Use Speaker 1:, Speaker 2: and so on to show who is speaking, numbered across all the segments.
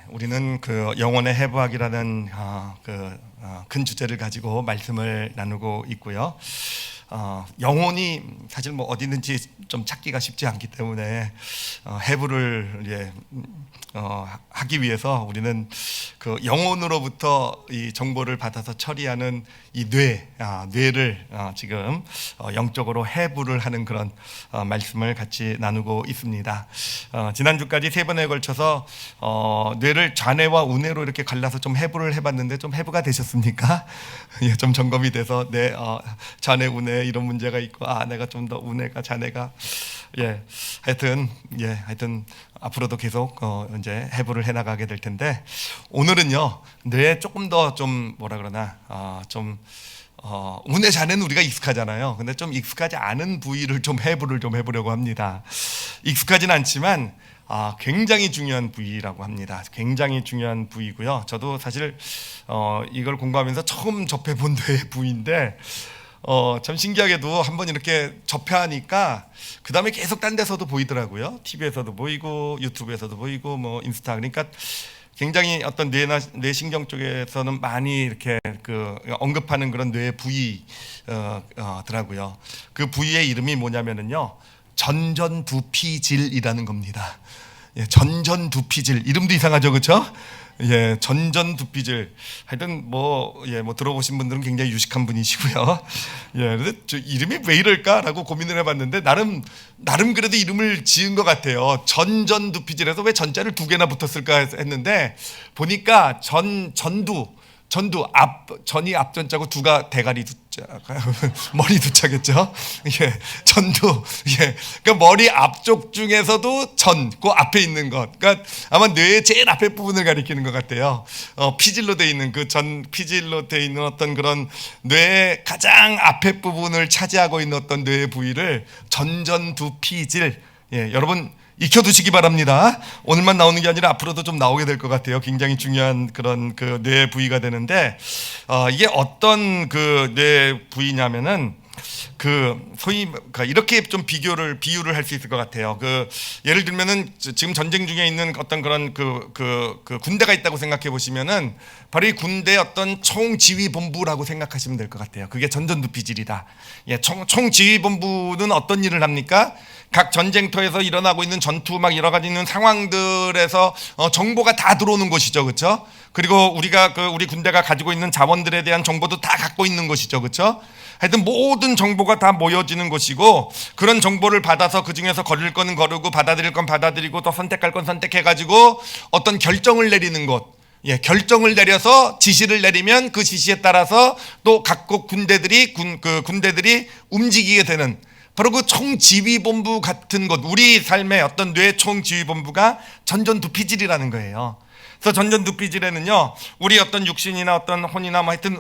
Speaker 1: 우리는 그 영혼의 해부학이라는 큰 주제를 가지고 말씀을 나누고 있고요. 영혼이 사실 뭐 어디든지 좀 찾기가 쉽지 않기 때문에 해부를 하기 위해서 우리는 그 영혼으로부터 이 정보를 받아서 처리하는 이 뇌를 지금 영적으로 해부를 하는 그런 말씀을 같이 나누고 있습니다. 지난주까지 3번에 걸쳐서 뇌를 좌뇌와 우뇌로 이렇게 갈라서 좀 해부를 해봤는데 좀 해부가 되셨습니까? 예, 좀 점검이 돼서 좌뇌 우뇌 이런 문제가 있고 내가 좀 더 우뇌가 좌뇌가 하여튼 앞으로도 계속 이제 해부를 해나가게 될 텐데, 오늘은요 뇌에 조금 더 좀 뭐라 그러나 우뇌 좌뇌는 우리가 익숙하잖아요. 근데 좀 익숙하지 않은 부위를 좀 해부를 좀 해보려고 합니다. 익숙하진 않지만 굉장히 중요한 부위라고 합니다. 굉장히 중요한 부위고요. 저도 사실 이걸 공부하면서 처음 접해본 뇌의 부위인데 참 신기하게도 한번 이렇게 접하니까 그 다음에 계속 딴 데서도 보이더라고요. TV에서도 보이고 유튜브에서도 보이고 뭐 인스타. 그러니까 굉장히 어떤 뇌신경 쪽에서는 많이 이렇게 언급하는 그런 뇌 부위더라고요. 그 부위의 이름이 뭐냐면은요, 전전두피질이라는 겁니다. 전전두피질, 이름도 이상하죠, 그렇죠? 전전두피질. 하여튼 뭐 들어보신 분들은 굉장히 유식한 분이시고요. 그래서 저 이름이 왜 이럴까라고 고민을 해봤는데 나름 그래도 이름을 지은 것 같아요. 전전두피질에서 왜 전자를 2개나 붙었을까 했는데 보니까 전이 앞전자고 두가 대가리 두자, 머리 두자겠죠. 전두. 그러니까 머리 앞쪽 중에서도 그 앞에 있는 것. 그러니까 아마 뇌의 제일 앞에 부분을 가리키는 것 같아요. 피질로 돼 있는 피질로 돼 있는 어떤 그런 뇌의 가장 앞에 부분을 차지하고 있는 어떤 뇌의 부위를 전전두피질. 여러분 익혀두시기 바랍니다. 오늘만 나오는 게 아니라 앞으로도 좀 나오게 될 것 같아요. 굉장히 중요한 그런 뇌 부위가 되는데, 이게 어떤 뇌 부위냐면은 소위 이렇게 좀 비유를 할 수 있을 것 같아요. 예를 들면은 지금 전쟁 중에 있는 어떤 그런 군대가 있다고 생각해 보시면은 바로 이 군대의 어떤 총지휘본부라고 생각하시면 될 것 같아요. 그게 전전두피질이다. 총지휘본부는 어떤 일을 합니까? 각 전쟁터에서 일어나고 있는 전투 여러 가지 있는 상황들에서 정보가 다 들어오는 곳이죠, 그렇죠? 그리고 우리 군대가 가지고 있는 자원들에 대한 정보도 다 갖고 있는 곳이죠, 그렇죠? 하여튼 모든 정보가 다 모여지는 곳이고, 그런 정보를 받아서 그 중에서 거릴 거는 거르고 받아들일 건 받아들이고 또 선택할 건 선택해가지고 어떤 결정을 내리는 곳. 결정을 내려서 지시를 내리면 그 지시에 따라서 또 각국 군대들이 움직이게 되는, 바로 그 총지휘본부 같은 곳, 우리 삶의 어떤 뇌 총지휘본부가 전전두피질이라는 거예요. 그래서 전전두피질에는요, 우리 어떤 육신이나 어떤 혼이나 하여튼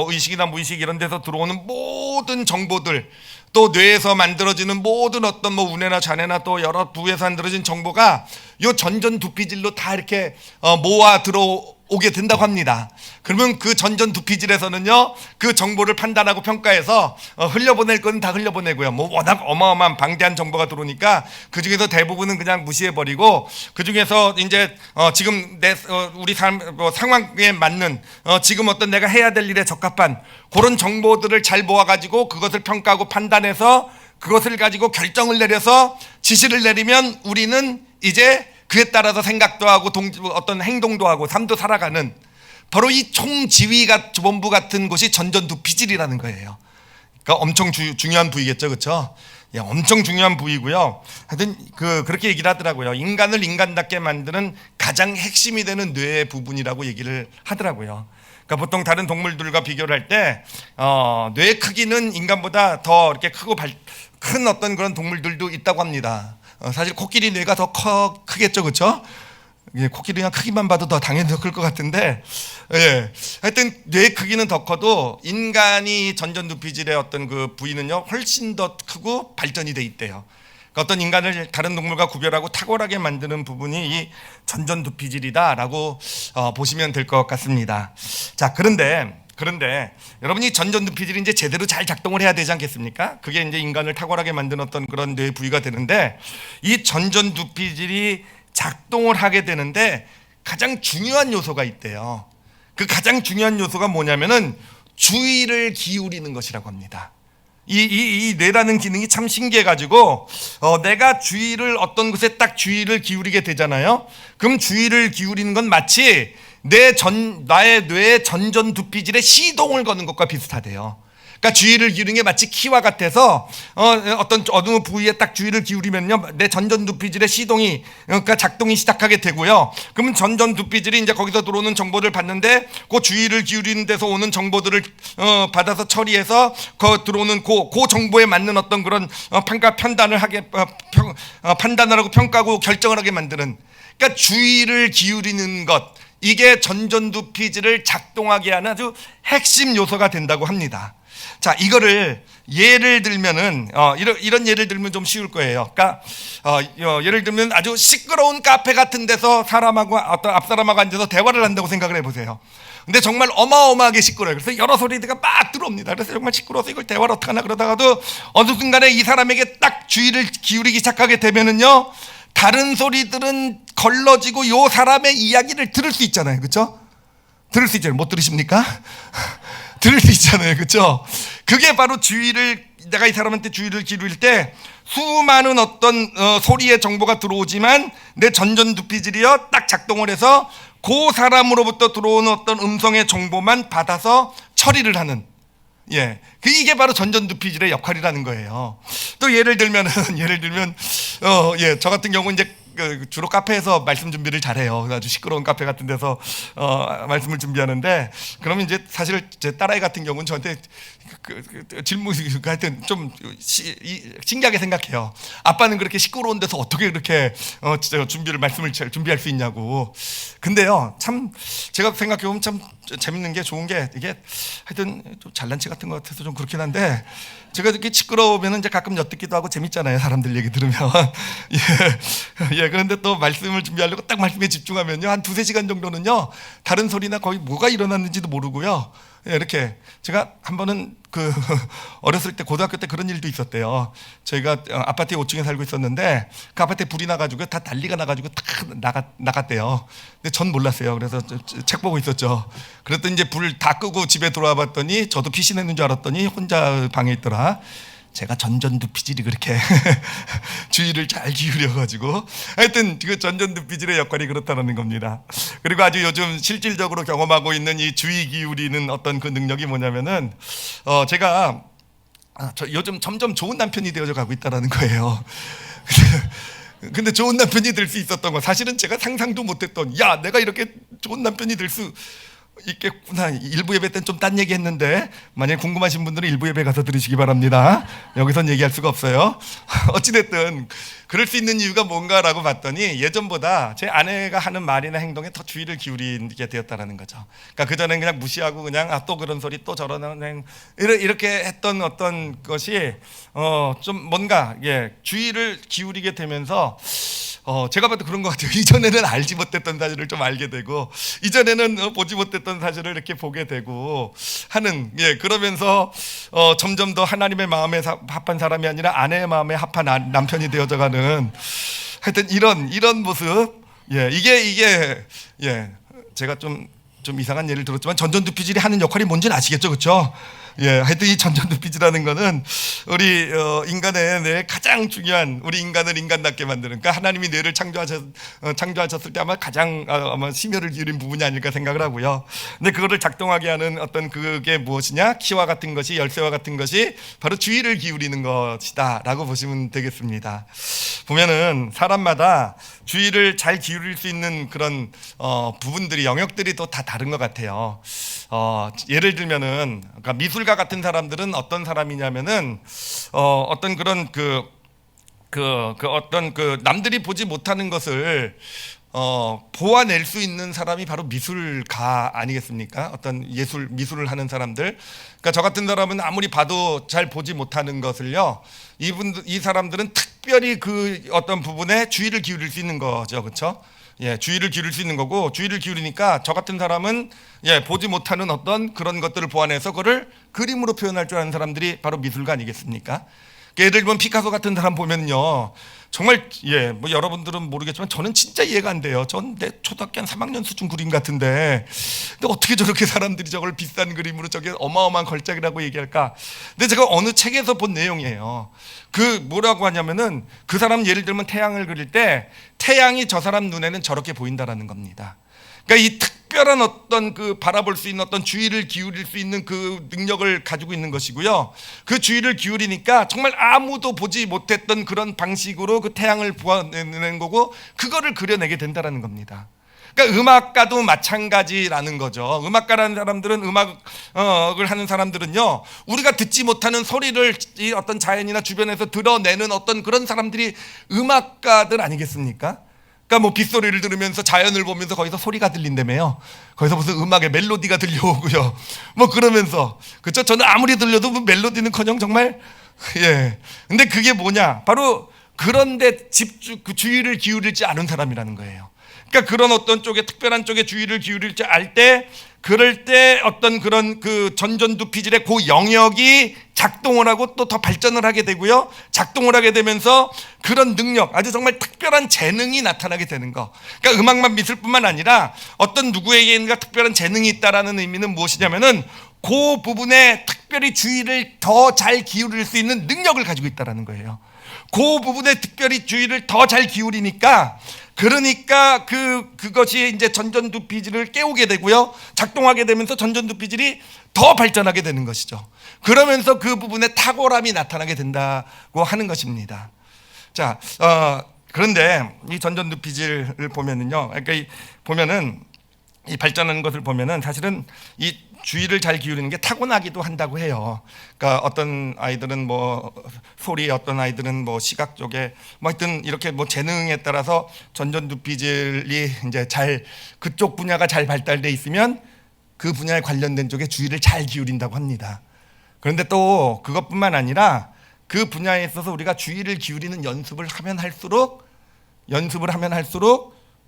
Speaker 1: 의식이나 무의식 이런 데서 들어오는 모든 정보들, 또 뇌에서 만들어지는 모든 어떤 우뇌나 좌뇌나 또 여러 부에서 만들어진 정보가 이 전전두피질로 다 이렇게 모아 들어오게 된다고 합니다. 그러면 그 전전두피질에서는요, 그 정보를 판단하고 평가해서 흘려보낼 건 다 흘려보내고요. 워낙 어마어마한 방대한 정보가 들어오니까 그 중에서 대부분은 그냥 무시해버리고, 그 중에서 이제 지금 우리 상황에 맞는 지금 어떤 내가 해야 될 일에 적합한 그런 정보들을 잘 모아가지고 그것을 평가하고 판단해서 그것을 가지고 결정을 내려서 지시를 내리면 우리는 이제 그에 따라서 생각도 하고 어떤 행동도 하고 삶도 살아가는, 바로 이 총지휘본부 같은 곳이 전전두피질이라는 거예요. 그러니까 엄청 중요한 부위겠죠, 그렇죠? 엄청 중요한 부위고요. 하여튼 그렇게 얘기를 하더라고요. 인간을 인간답게 만드는 가장 핵심이 되는 뇌의 부분이라고 얘기를 하더라고요. 그러니까 보통 다른 동물들과 비교를 할 때 뇌의 크기는 인간보다 더 이렇게 크고 큰 어떤 그런 동물들도 있다고 합니다. 사실 코끼리 뇌가 더 크겠죠, 그렇죠? 코끼리 그냥 크기만 봐도 더 당연히 더 클 것 같은데, 하여튼 뇌 크기는 더 커도 인간이 전전두피질의 어떤 그 부위는요 훨씬 더 크고 발전이 돼 있대요. 그러니까 어떤 인간을 다른 동물과 구별하고 탁월하게 만드는 부분이 이 전전두피질이다라고 보시면 될 것 같습니다. 자, 그런데 여러분이 전전두피질이 이제 제대로 잘 작동을 해야 되지 않겠습니까? 그게 이제 인간을 탁월하게 만든 어떤 그런 뇌 부위가 되는데, 이 전전두피질이 작동을 하게 되는데 가장 중요한 요소가 있대요. 그 가장 중요한 요소가 뭐냐면은 주의를 기울이는 것이라고 합니다. 이 뇌라는 기능이 참 신기해가지고 내가 주의를 어떤 곳에 딱 주의를 기울이게 되잖아요. 그럼 주의를 기울이는 건 마치 나의 뇌의 전전두피질에 시동을 거는 것과 비슷하대요. 그러니까 주의를 기울이는 게 마치 키와 같아서 어떤 어느 부위에 딱 주의를 기울이면요, 내 전전두피질의 시동이 그러니까 작동이 시작하게 되고요. 그러면 전전두피질이 이제 거기서 들어오는 정보를 받는데 그 주의를 기울이는 데서 오는 정보들을 받아서 처리해서 그 들어오는 그 정보에 맞는 어떤 그런 판단을 판단을 하고 평가하고 결정을 하게 만드는, 그러니까 주의를 기울이는 것, 이게 전전두피질을 작동하게 하는 아주 핵심 요소가 된다고 합니다. 자, 이거를 예를 들면은 이런 예를 들면 좀 쉬울 거예요. 그러니까 예를 들면 아주 시끄러운 카페 같은 데서 사람하고 어떤 앞사람하고 앉아서 대화를 한다고 생각을 해보세요. 근데 정말 어마어마하게 시끄러워요. 그래서 여러 소리가 막 들어옵니다. 그래서 정말 시끄러워서 이걸 대화를 어떻게 하나 그러다가도 어느 순간에 이 사람에게 딱 주의를 기울이기 시작하게 되면은요, 다른 소리들은 걸러지고 요 사람의 이야기를 들을 수 있잖아요. 그렇죠? 들을 수 있잖아요. 못 들으십니까? 들을 수 있잖아요. 그렇죠? 그게 바로 내가 이 사람한테 주의를 기울일 때 수많은 어떤 소리의 정보가 들어오지만 내 전전두피질이요 딱 작동을 해서 그 사람으로부터 들어오는 어떤 음성의 정보만 받아서 처리를 하는, 이게 바로 전전두피질의 역할이라는 거예요. 또 예를 들면 저 같은 경우는 이제 주로 카페에서 말씀 준비를 잘해요. 아주 시끄러운 카페 같은 데서 말씀을 준비하는데, 그러면 이제 사실 제 딸아이 같은 경우는 저한테 질문이 하여튼 좀 신기하게 생각해요. 아빠는 그렇게 시끄러운 데서 어떻게 그렇게 말씀을 잘 준비할 수 있냐고. 근데요, 참 제가 생각해 보면 참 재밌는 게, 좋은 게, 이게 하여튼 좀 잘난 체 같은 것 같아서 좀 그렇긴 한데, 제가 이렇게 시끄러우면 이제 가끔 엿듣기도 하고 재밌잖아요. 사람들 얘기 들으면. 그런데 또 말씀을 준비하려고 딱 말씀에 집중하면요, 한 2-3시간 정도는요, 다른 소리나 거의 뭐가 일어났는지도 모르고요. 이렇게 제가 한 번은 어렸을 때 고등학교 때 그런 일도 있었대요. 저희가 아파트 5층에 살고 있었는데 그 아파트에 불이 나가지고 다 난리가 나가지고 다 나갔대요. 근데 전 몰랐어요. 그래서 책 보고 있었죠. 그랬더니 이제 불 다 끄고 집에 들어와 봤더니 저도 피신했는 줄 알았더니 혼자 방에 있더라. 제가 전전두피질이 그렇게 주의를 잘 기울여가지고, 하여튼 그 전전두피질의 역할이 그렇다는 겁니다. 그리고 아주 요즘 실질적으로 경험하고 있는 이 주의 기울이는 어떤 그 능력이 뭐냐면은 제가 요즘 점점 좋은 남편이 되어져 가고 있다는 거예요. 근데 좋은 남편이 될 수 있었던 건 사실은 제가 상상도 못했던, 내가 이렇게 좋은 남편이 될 수 있겠구나. 일부 예배 때는 좀 딴 얘기 했는데, 만약에 궁금하신 분들은 일부 예배 가서 들으시기 바랍니다. 여기선 얘기할 수가 없어요. 어찌됐든 그럴 수 있는 이유가 뭔가라고 봤더니 예전보다 제 아내가 하는 말이나 행동에 더 주의를 기울이게 되었다는 거죠. 그러니까 그전엔 그냥 무시하고 그냥 또 그런 소리 또 저런 이렇게 했던 어떤 것이 좀 뭔가 주의를 기울이게 되면서 제가 봐도 그런 것 같아요. 이전에는 알지 못했던 사실을 좀 알게 되고, 이전에는 보지 못했던 사실을 이렇게 보게 되고 하는, 그러면서 점점 더 하나님의 마음에 합한 사람이 아니라 아내의 마음에 합한 남편이 되어져가는, 하여튼 이런 모습, 이게 제가 좀 이상한 예를 들었지만 전전두피질이 하는 역할이 뭔지는 아시겠죠, 그렇죠? 하여튼 이 전전두피질이라는 거는 우리 인간의 뇌 가장 중요한, 우리 인간을 인간답게 만드는, 그러니까 하나님이 뇌를 창조하셨을 때 아마 가장 심혈을 기울인 부분이 아닐까 생각을 하고요. 근데 그거를 작동하게 하는 어떤 그게 무엇이냐? 키와 같은 것이, 열쇠와 같은 것이 바로 주의를 기울이는 것이다라고 보시면 되겠습니다. 보면은 사람마다 주의를 잘 기울일 수 있는 그런 부분들이, 영역들이 또 다 다른 것 같아요. 예를 들면은, 그러니까 미술가 같은 사람들은 어떤 사람이냐면은 어떤 그런 어떤 남들이 보지 못하는 것을 보아낼 수 있는 사람이 바로 미술가 아니겠습니까? 어떤 미술을 하는 사람들. 그러니까 저 같은 사람은 아무리 봐도 잘 보지 못하는 것을요, 이 사람들은 특별히 그 어떤 부분에 주의를 기울일 수 있는 거죠, 그렇죠? 주의를 기울일 수 있는 거고, 주의를 기울이니까 저 같은 사람은 보지 못하는 어떤 그런 것들을 보완해서 그거를 그림으로 표현할 줄 아는 사람들이 바로 미술가 아니겠습니까? 예를 들면 피카소 같은 사람 보면요, 정말 뭐 여러분들은 모르겠지만 저는 진짜 이해가 안 돼요. 전 내 초등학교 한 3학년 수준 그림 같은데 근데 어떻게 저렇게 사람들이 저걸 비싼 그림으로 저게 어마어마한 걸작이라고 얘기할까? 근데 제가 어느 책에서 본 내용이에요. 그 뭐라고 하냐면은 그 사람 예를 들면 태양을 그릴 때 태양이 저 사람 눈에는 저렇게 보인다라는 겁니다. 그러니까 이 특별한 어떤 그 바라볼 수 있는 어떤 주의를 기울일 수 있는 그 능력을 가지고 있는 것이고요. 그 주의를 기울이니까 정말 아무도 보지 못했던 그런 방식으로 그 태양을 보아내는 거고 그거를 그려내게 된다라는 겁니다. 그러니까 음악가도 마찬가지라는 거죠. 음악가라는 사람들은 음악을 하는 사람들은요, 우리가 듣지 못하는 소리를 이 어떤 자연이나 주변에서 드러내는 어떤 그런 사람들이 음악가들 아니겠습니까? 그러니까 뭐 빗소리를 들으면서 자연을 보면서 거기서 소리가 들린다며요. 거기서 무슨 음악의 멜로디가 들려오고요. 뭐 그러면서 그렇죠. 저는 아무리 들려도 뭐 멜로디는커녕 정말 근데 그게 뭐냐? 바로 그런데 그 주의를 기울이지 않은 사람이라는 거예요. 그러니까 그런 어떤 쪽에 특별한 쪽에 주의를 기울일지 알 때 그럴 때 어떤 그런 그 전전두피질의 그 영역이 작동을 하고 또 더 발전을 하게 되고요. 작동을 하게 되면서 그런 능력, 아주 정말 특별한 재능이 나타나게 되는 거. 그러니까 음악만 미술뿐만 아니라 어떤 누구에게인가 특별한 재능이 있다라는 의미는 무엇이냐면은 그 부분에 특별히 주의를 더 잘 기울일 수 있는 능력을 가지고 있다라는 거예요. 그 부분에 특별히 주의를 더 잘 기울이니까 그러니까 그것이 이제 전전두피질을 깨우게 되고요. 작동하게 되면서 전전두피질이 더 발전하게 되는 것이죠. 그러면서 그 부분에 탁월함이 나타나게 된다고 하는 것입니다. 자, 그런데 이 전전두피질을 보면은요. 그러니까 보면은 이 발전하는 것을 보면은 사실은 이 주의를 잘 기울이는 게 타고나기도 한다고 해요. 그러니까 어떤 아이들은 뭐 소리, 어떤 아이들은 뭐 시각 쪽에 뭐 하여튼 이렇게 뭐 재능에 따라서 전전두피질이 이제 잘 그쪽 분야가 잘 발달돼 있으면 그 분야에 관련된 쪽에 주의를 잘 기울인다고 합니다. 그런데 또 그것뿐만 아니라 그 분야에 있어서 우리가 주의를 기울이는 연습을 하면 할수록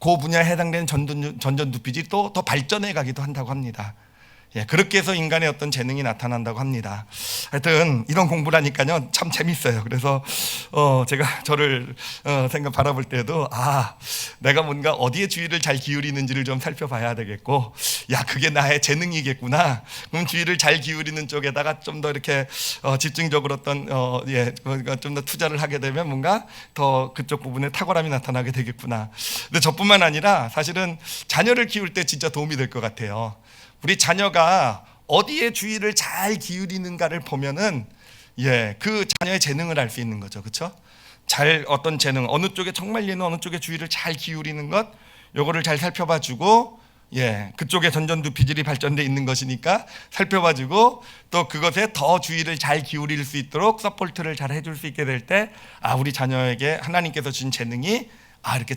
Speaker 1: 그 분야에 해당되는 전전두피질이 또 더 발전해 가기도 한다고 합니다. 그렇게 해서 인간의 어떤 재능이 나타난다고 합니다. 하여튼 이런 공부를 하니까요 참 재밌어요. 그래서 제가 저를 생각 바라볼 때도 내가 뭔가 어디에 주의를 잘 기울이는지를 좀 살펴봐야 되겠고, 그게 나의 재능이겠구나. 그럼 주의를 잘 기울이는 쪽에다가 좀 더 이렇게 집중적으로 어떤 좀 더 투자를 하게 되면 뭔가 더 그쪽 부분에 탁월함이 나타나게 되겠구나. 근데 저뿐만 아니라 사실은 자녀를 키울 때 진짜 도움이 될 것 같아요. 우리 자녀가 어디에 주의를 잘 기울이는가를 보면은 그 자녀의 재능을 알 수 있는 거죠. 그렇죠? 어떤 재능, 어느 쪽에 정말 얘는 어느 쪽에 주의를 잘 기울이는 것, 요거를 잘 살펴봐 주고 그쪽에 전전두피질이 발전돼 있는 것이니까 살펴봐 주고 또 그것에 더 주의를 잘 기울일 수 있도록 서포트를 잘 해줄 수 있게 될 때 우리 자녀에게 하나님께서 주신 재능이 이렇게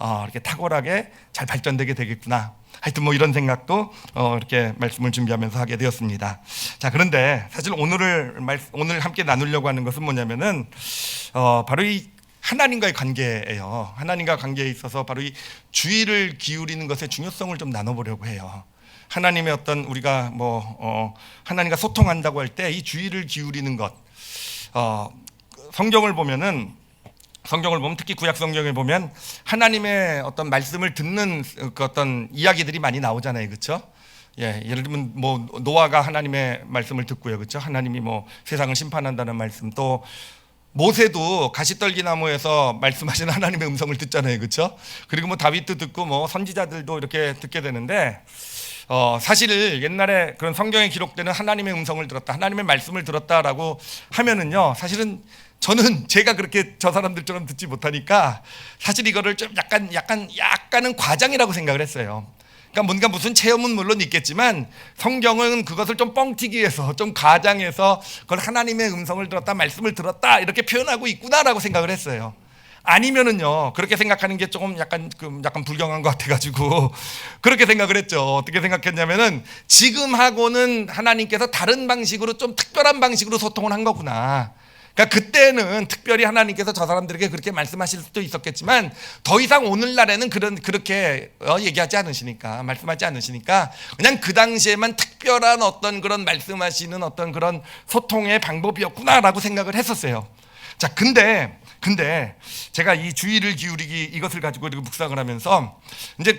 Speaker 1: 이렇게 탁월하게 잘 발전되게 되겠구나. 하여튼 뭐 이런 생각도 이렇게 말씀을 준비하면서 하게 되었습니다. 자, 그런데 사실 오늘 함께 나누려고 하는 것은 뭐냐면은 바로 이 하나님과의 관계예요. 하나님과 관계에 있어서 바로 이 주의를 기울이는 것의 중요성을 좀 나눠보려고 해요. 하나님의 어떤 우리가 하나님과 소통한다고 할 때 이 주의를 기울이는 것, 성경을 보면 특히 구약 성경을 보면 하나님의 어떤 말씀을 듣는 그 어떤 이야기들이 많이 나오잖아요, 그렇죠? 예를 들면 뭐 노아가 하나님의 말씀을 듣고요, 그렇죠? 하나님이 뭐 세상을 심판한다는 말씀, 또 모세도 가시떨기 나무에서 말씀하신 하나님의 음성을 듣잖아요, 그렇죠? 그리고 뭐 다윗도 듣고 뭐 선지자들도 이렇게 듣게 되는데. 사실 옛날에 그런 성경에 기록되는 하나님의 음성을 들었다, 하나님의 말씀을 들었다라고 하면은요, 사실은 저는 제가 그렇게 저 사람들처럼 듣지 못하니까 사실 이거를 좀 약간은 과장이라고 생각을 했어요. 그러니까 뭔가 무슨 체험은 물론 있겠지만 성경은 그것을 좀 뻥튀기 해서 좀 과장해서 그걸 하나님의 음성을 들었다, 말씀을 들었다 이렇게 표현하고 있구나라고 생각을 했어요. 아니면은요, 그렇게 생각하는 게 조금 약간 불경한 것 같아가지고 그렇게 생각을 했죠. 어떻게 생각했냐면은 지금하고는 하나님께서 다른 방식으로 좀 특별한 방식으로 소통을 한 거구나. 그러니까 그때는 특별히 하나님께서 저 사람들에게 그렇게 말씀하실 수도 있었겠지만 더 이상 오늘날에는 그렇게 얘기하지 않으시니까, 말씀하지 않으시니까 그냥 그 당시에만 특별한 어떤 그런 말씀하시는 어떤 그런 소통의 방법이었구나라고 생각을 했었어요. 자, 근데 근데 제가 이 주의를 기울이기 이것을 가지고 이렇게 묵상을 하면서 이제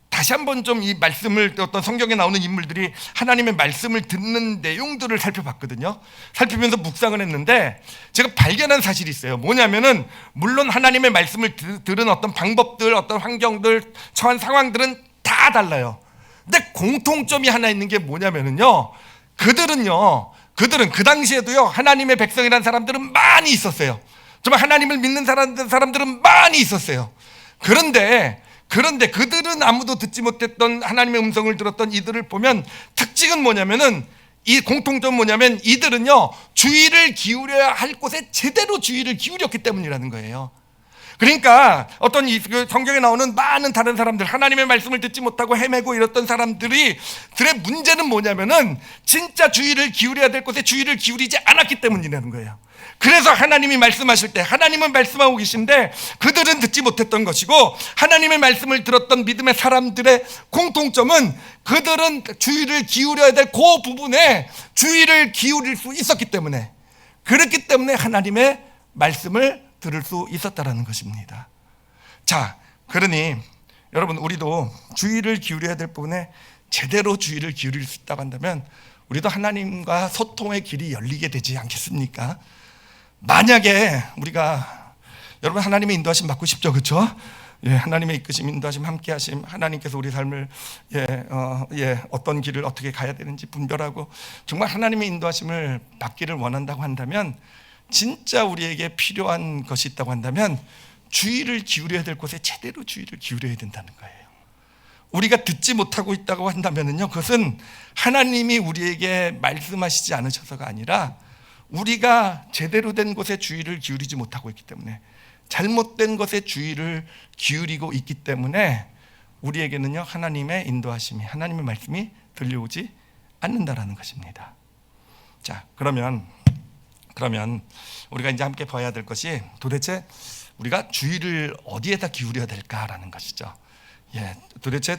Speaker 1: 다시 한번 좀 이 말씀을, 어떤 성경에 나오는 인물들이 하나님의 말씀을 듣는 내용들을 살펴봤거든요. 살피면서 묵상을 했는데 제가 발견한 사실이 있어요. 뭐냐면은 물론 하나님의 말씀을 들은 어떤 방법들, 어떤 환경들, 처한 상황들은 다 달라요. 근데 공통점이 하나 있는 게 뭐냐면은요, 그들은 그 당시에도요 하나님의 백성이라는 사람들은 많이 있었어요. 정말 하나님을 믿는 사람들은 많이 있었어요. 그런데 그들은 아무도 듣지 못했던 하나님의 음성을 들었던 이들을 보면 특징은 뭐냐면은, 이 공통점 뭐냐면 이들은요 주의를 기울여야 할 곳에 제대로 주의를 기울였기 때문이라는 거예요. 그러니까 어떤 성경에 나오는 많은 다른 사람들, 하나님의 말씀을 듣지 못하고 헤매고 이랬던 사람들의 문제는 뭐냐면은 진짜 주의를 기울여야 될 곳에 주의를 기울이지 않았기 때문이라는 거예요. 그래서 하나님이 말씀하실 때 하나님은 말씀하고 계신데 그들은 듣지 못했던 것이고, 하나님의 말씀을 들었던 믿음의 사람들의 공통점은 그들은 주의를 기울여야 될 그 부분에 주의를 기울일 수 있었기 때문에, 그렇기 때문에 하나님의 말씀을 들을 수 있었다라는 것입니다. 자, 그러니 여러분, 우리도 주의를 기울여야 될 부분에 제대로 주의를 기울일 수 있다고 한다면 우리도 하나님과 소통의 길이 열리게 되지 않겠습니까? 만약에 우리가, 여러분 하나님의 인도하심 받고 싶죠, 그렇죠? 예, 하나님의 이끄심, 인도하심, 함께하심, 하나님께서 우리 삶을 어떤 길을 어떻게 가야 되는지 분별하고 정말 하나님의 인도하심을 받기를 원한다고 한다면, 진짜 우리에게 필요한 것이 있다고 한다면 주의를 기울여야 될 곳에 제대로 주의를 기울여야 된다는 거예요. 우리가 듣지 못하고 있다고 한다면요, 그것은 하나님이 우리에게 말씀하시지 않으셔서가 아니라 우리가 제대로 된 곳에 주의를 기울이지 못하고 있기 때문에, 잘못된 것에 주의를 기울이고 있기 때문에 우리에게는요 하나님의 인도하심이, 하나님의 말씀이 들려오지 않는다라는 것입니다. 자, 그러면 우리가 이제 함께 봐야 될 것이 도대체 우리가 주의를 어디에다 기울여야 될까라는 것이죠. 도대체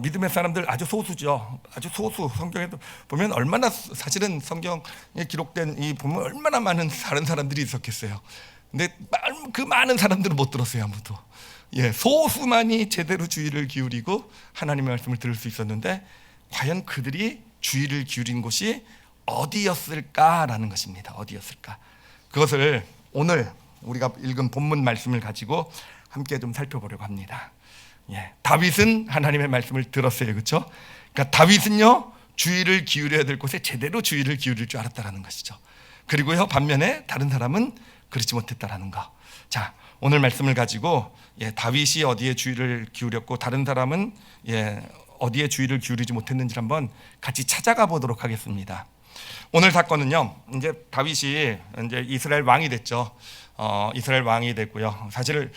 Speaker 1: 믿음의 사람들 아주 소수죠. 아주 소수. 성경에도 보면 얼마나, 사실은 성경에 기록된 이 보면 얼마나 많은 다른 사람들이 있었겠어요. 근데 그 많은 사람들은 못 들었어요, 아무도. 소수만이 제대로 주의를 기울이고 하나님의 말씀을 들을 수 있었는데, 과연 그들이 주의를 기울인 곳이 어디였을까라는 것입니다. 어디였을까? 그것을 오늘 우리가 읽은 본문 말씀을 가지고 함께 좀 살펴보려고 합니다. 다윗은 하나님의 말씀을 들었어요, 그렇죠? 그러니까 다윗은요 주의를 기울여야 될 곳에 제대로 주의를 기울일 줄 알았다라는 것이죠. 그리고요 반면에 다른 사람은 그렇지 못했다라는 거. 자, 오늘 말씀을 가지고 다윗이 어디에 주의를 기울였고 다른 사람은 어디에 주의를 기울이지 못했는지를 한번 같이 찾아가 보도록 하겠습니다. 오늘 사건은요, 이제 다윗이 이제 이스라엘 왕이 됐죠. 이스라엘 왕이 됐고요. 사실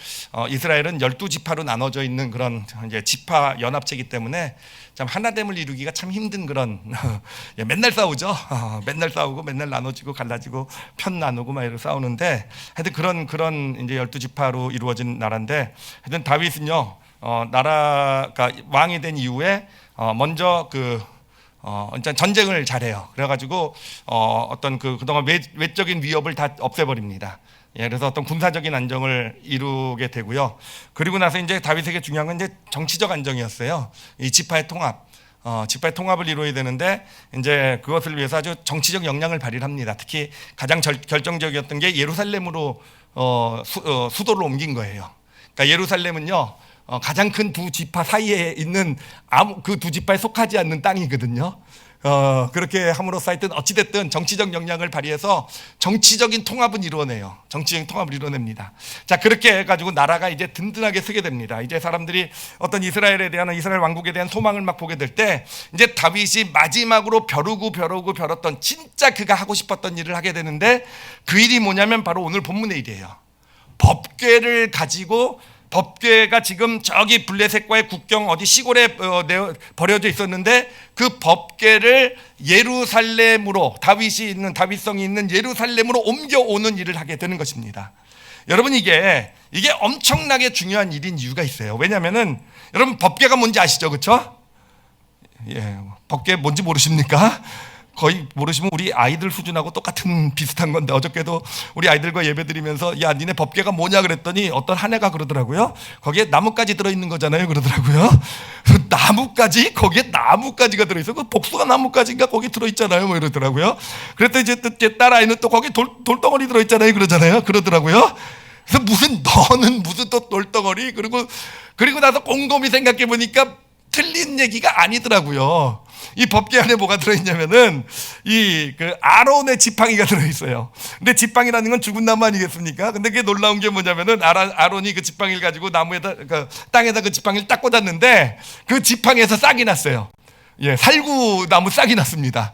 Speaker 1: 이스라엘은 12지파로 나눠져 있는 그런 이제 지파 연합체이기 때문에 참 하나됨을 이루기가 참 힘든 그런 맨날 싸우죠. 맨날 싸우고 맨날 나눠지고 갈라지고 편 나누고 막 이렇게 싸우는데, 하여튼 그런 이제 12지파로 이루어진 나라인데, 하여튼 다윗은요 나라가 왕이 된 이후에 먼저 일단 전쟁을 잘해요. 그래가지고 어떤 그동안 외적인 위협을 다 없애버립니다. 그래서 어떤 군사적인 안정을 이루게 되고요. 그리고 나서 이제 다윗에게 중요한 건 이제 정치적 안정이었어요. 이 지파의 통합, 지파의 통합을 이루어야 되는데 이제 그것을 위해서 아주 정치적 역량을 발휘합니다. 특히 가장 결정적이었던 게 예루살렘으로 수도를 옮긴 거예요. 그러니까 예루살렘은요 가장 큰 두 지파 사이에 있는 그 두 지파에 속하지 않는 땅이거든요. 그렇게 함으로써 하여튼 어찌됐든 정치적 역량을 발휘해서 정치적인 통합은 이루어내요. 정치적인 통합을 이루어냅니다. 자, 그렇게 해가지고 나라가 이제 든든하게 서게 됩니다. 이제 사람들이 어떤 이스라엘 왕국에 대한 소망을 막 보게 될 때, 이제 다윗이 마지막으로 벼르던 진짜 그가 하고 싶었던 일을 하게 되는데, 그 일이 뭐냐면 바로 오늘 본문의 일이에요. 법궤를 가지고, 법궤가 지금 저기 블레셋과의 국경 어디 시골에 버려져 있었는데, 그 법궤를 예루살렘으로, 다윗성이 있는 예루살렘으로 옮겨오는 일을 하게 되는 것입니다. 여러분, 이게 엄청나게 중요한 일인 이유가 있어요. 왜냐하면은 여러분 법궤가 뭔지 아시죠, 그렇죠? 법궤 뭔지 모르십니까? 거의 모르시면 우리 아이들 수준하고 똑같은 비슷한 건데, 어저께도 우리 아이들과 예배 드리면서 야 니네 법궤가 뭐냐 그랬더니 어떤 한 애가 그러더라고요. 거기에 나뭇가지 들어있는 거잖아요 그러더라고요. 나뭇가지? 거기에 나뭇가지가 들어있어. 그 복숭아 나뭇가지인가 거기 들어있잖아요 뭐 이러더라고요. 그랬더니 이제 제 딸아이는 또 거기 돌덩어리 들어있잖아요 그러더라고요. 그래서 너는 무슨 또 돌덩어리? 그리고 나서 곰곰이 생각해 보니까 틀린 얘기가 아니더라고요. 이 법궤 안에 뭐가 들어있냐면은 그 아론의 지팡이가 들어있어요. 근데 지팡이라는 건 죽은 나무 아니겠습니까? 근데 그게 놀라운 게 뭐냐면은 아론이 그 지팡이를 가지고 나무에다 땅에다 그 지팡이를 딱 꽂았는데 그 지팡이에서 싹이 났어요. 살구나무 싹이 났습니다.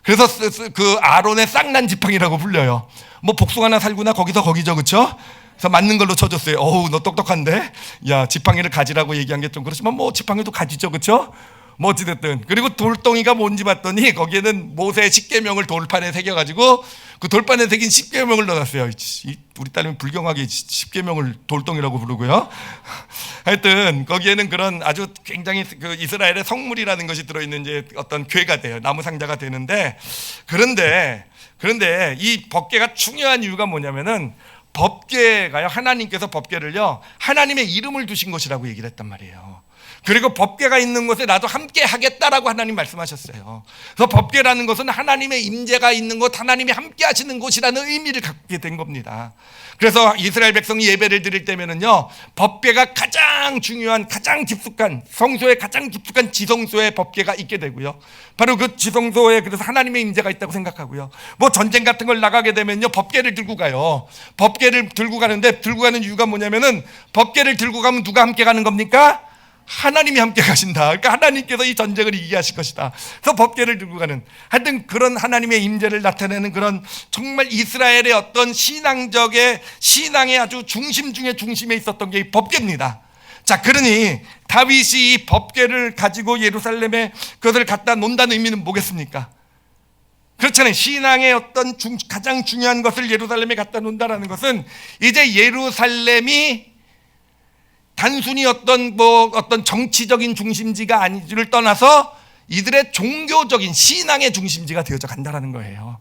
Speaker 1: 그래서 그 아론의 싹난 지팡이라고 불려요. 뭐 복숭아나 살구나 거기죠, 그렇죠? 그래서 맞는 걸로 쳐줬어요. 어우, 너 똑똑한데? 야, 지팡이를 가지라고 얘기한 게 좀 그렇지만 뭐 지팡이도 가지죠, 그렇죠? 뭐 어찌됐든. 그리고 돌덩이가 뭔지 봤더니 거기에는 모세의 십계명을 돌판에 새겨가지고 그 돌판에 새긴 십계명을 넣어놨어요. 우리 딸은 불경하게 십계명을 돌덩이라고 부르고요. 하여튼 거기에는 그런 아주 굉장히 그 이스라엘의 성물이라는 것이 들어있는 이제 어떤 궤가 돼요. 나무 상자가 되는데, 그런데 이 법궤가 중요한 이유가 뭐냐면은 법궤가요, 하나님께서 법궤를요 하나님의 이름을 두신 것이라고 얘기를 했단 말이에요. 그리고 법궤가 있는 곳에 나도 함께 하겠다라고 하나님 말씀하셨어요. 그래서 법궤라는 것은 하나님의 임재가 있는 곳, 하나님이 함께 하시는 곳이라는 의미를 갖게 된 겁니다. 그래서 이스라엘 백성이 예배를 드릴 때면은요 법궤가 가장 중요한, 가장 깊숙한, 성소에 가장 깊숙한 지성소에 법궤가 있게 되고요, 바로 그 지성소에 그래서 하나님의 임재가 있다고 생각하고요, 뭐 전쟁 같은 걸 나가게 되면요 법궤를 들고 가요. 법궤를 들고 가는데, 들고 가는 이유가 뭐냐면은 법궤를 들고 가면 누가 함께 가는 겁니까? 하나님이 함께 가신다. 그러니까 하나님께서 이 전쟁을 이기게 하실 것이다. 그래서 법궤를 들고 가는, 하여튼 그런 하나님의 임재를 나타내는 그런 정말 이스라엘의 어떤 신앙의 아주 중심 중에 중심에 있었던 게 이 법궤입니다. 자, 그러니 다윗이 이 법궤를 가지고 예루살렘에 그것을 갖다 놓는다는 의미는 뭐겠습니까? 그렇잖아요. 신앙의 어떤 가장 중요한 것을 예루살렘에 갖다 놓는다는 것은 이제 예루살렘이 단순히 어떤 정치적인 중심지가 아니지를 떠나서 이들의 종교적인 신앙의 중심지가 되어져 간다는 거예요.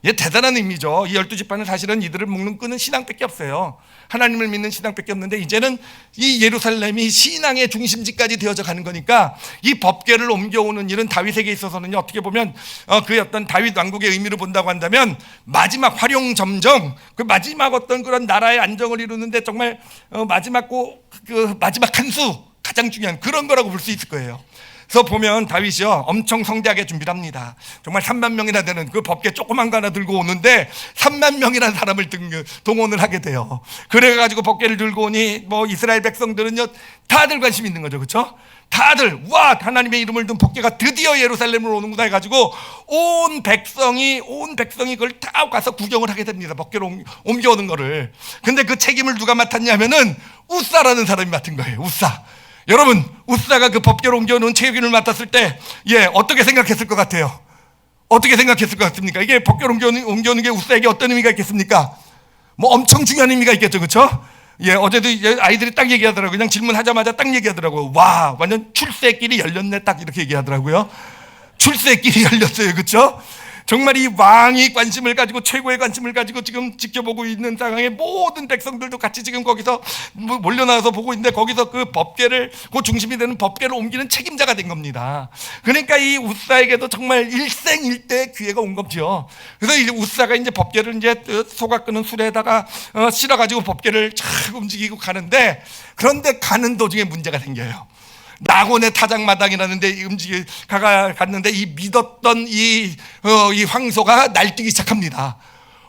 Speaker 1: 이게 대단한 의미죠. 이 12지파는 사실은 이들을 묶는 끈은 신앙밖에 없어요. 하나님을 믿는 신앙밖에 없는데 이제는 이 예루살렘이 신앙의 중심지까지 되어져 가는 거니까 이 법궤를 옮겨오는 일은 다윗에게 있어서는 어떻게 보면 그 어떤 다윗 왕국의 의미를 본다고 한다면 마지막 활용점정, 그 마지막 어떤 그런 나라의 안정을 이루는데 정말 마지막 한 수, 가장 중요한 그런 거라고 볼 수 있을 거예요. 그래서 보면 다윗이요 엄청 성대하게 준비를 합니다. 정말 3만 명이나 되는 그 법궤 조그만 거 하나 들고 오는데 3만 명이라는 사람을 동원을 하게 돼요. 그래가지고 법궤를 들고 오니 뭐 이스라엘 백성들은요 다들 관심 있는 거죠, 그렇죠? 다들 와, 하나님의 이름을 둔 법궤가 드디어 예루살렘으로 오는구나 해가지고 온 백성이 그걸 다 가서 구경을 하게 됩니다. 법궤로 옮겨오는 거를. 근데 그 책임을 누가 맡았냐면은 우사라는 사람이 맡은 거예요. 우사. 여러분, 우사가 그 법궤로 옮겨오는 책임을 맡았을 때 어떻게 생각했을 것 같아요? 어떻게 생각했을 것 같습니까? 이게 법궤로 옮겨오는 게 우사에게 어떤 의미가 있겠습니까? 뭐 엄청 중요한 의미가 있겠죠, 그렇죠? 어제도 아이들이 딱 얘기하더라고요. 그냥 질문하자마자 딱 얘기하더라고요. 와, 완전 출세의 길이 열렸네, 딱 이렇게 얘기하더라고요. 출세의 길이 열렸어요, 그렇죠? 정말 이 왕이 관심을 가지고, 최고의 관심을 가지고 지금 지켜보고 있는 상황에 모든 백성들도 같이 지금 거기서 몰려나와서 보고 있는데, 거기서 그 법궤를, 그 중심이 되는 법궤를 옮기는 책임자가 된 겁니다. 그러니까 이 우사에게도 정말 일생일대의 기회가 온 거죠. 그래서 이 우사가 이제 법궤를 이제 소가 끄는 수레에다가 실어가지고 법궤를 쫙 움직이고 가는데, 그런데 가는 도중에 문제가 생겨요. 나곤의 타작마당이라는 데 갔는데 이 믿었던 이 황소가 날뛰기 시작합니다.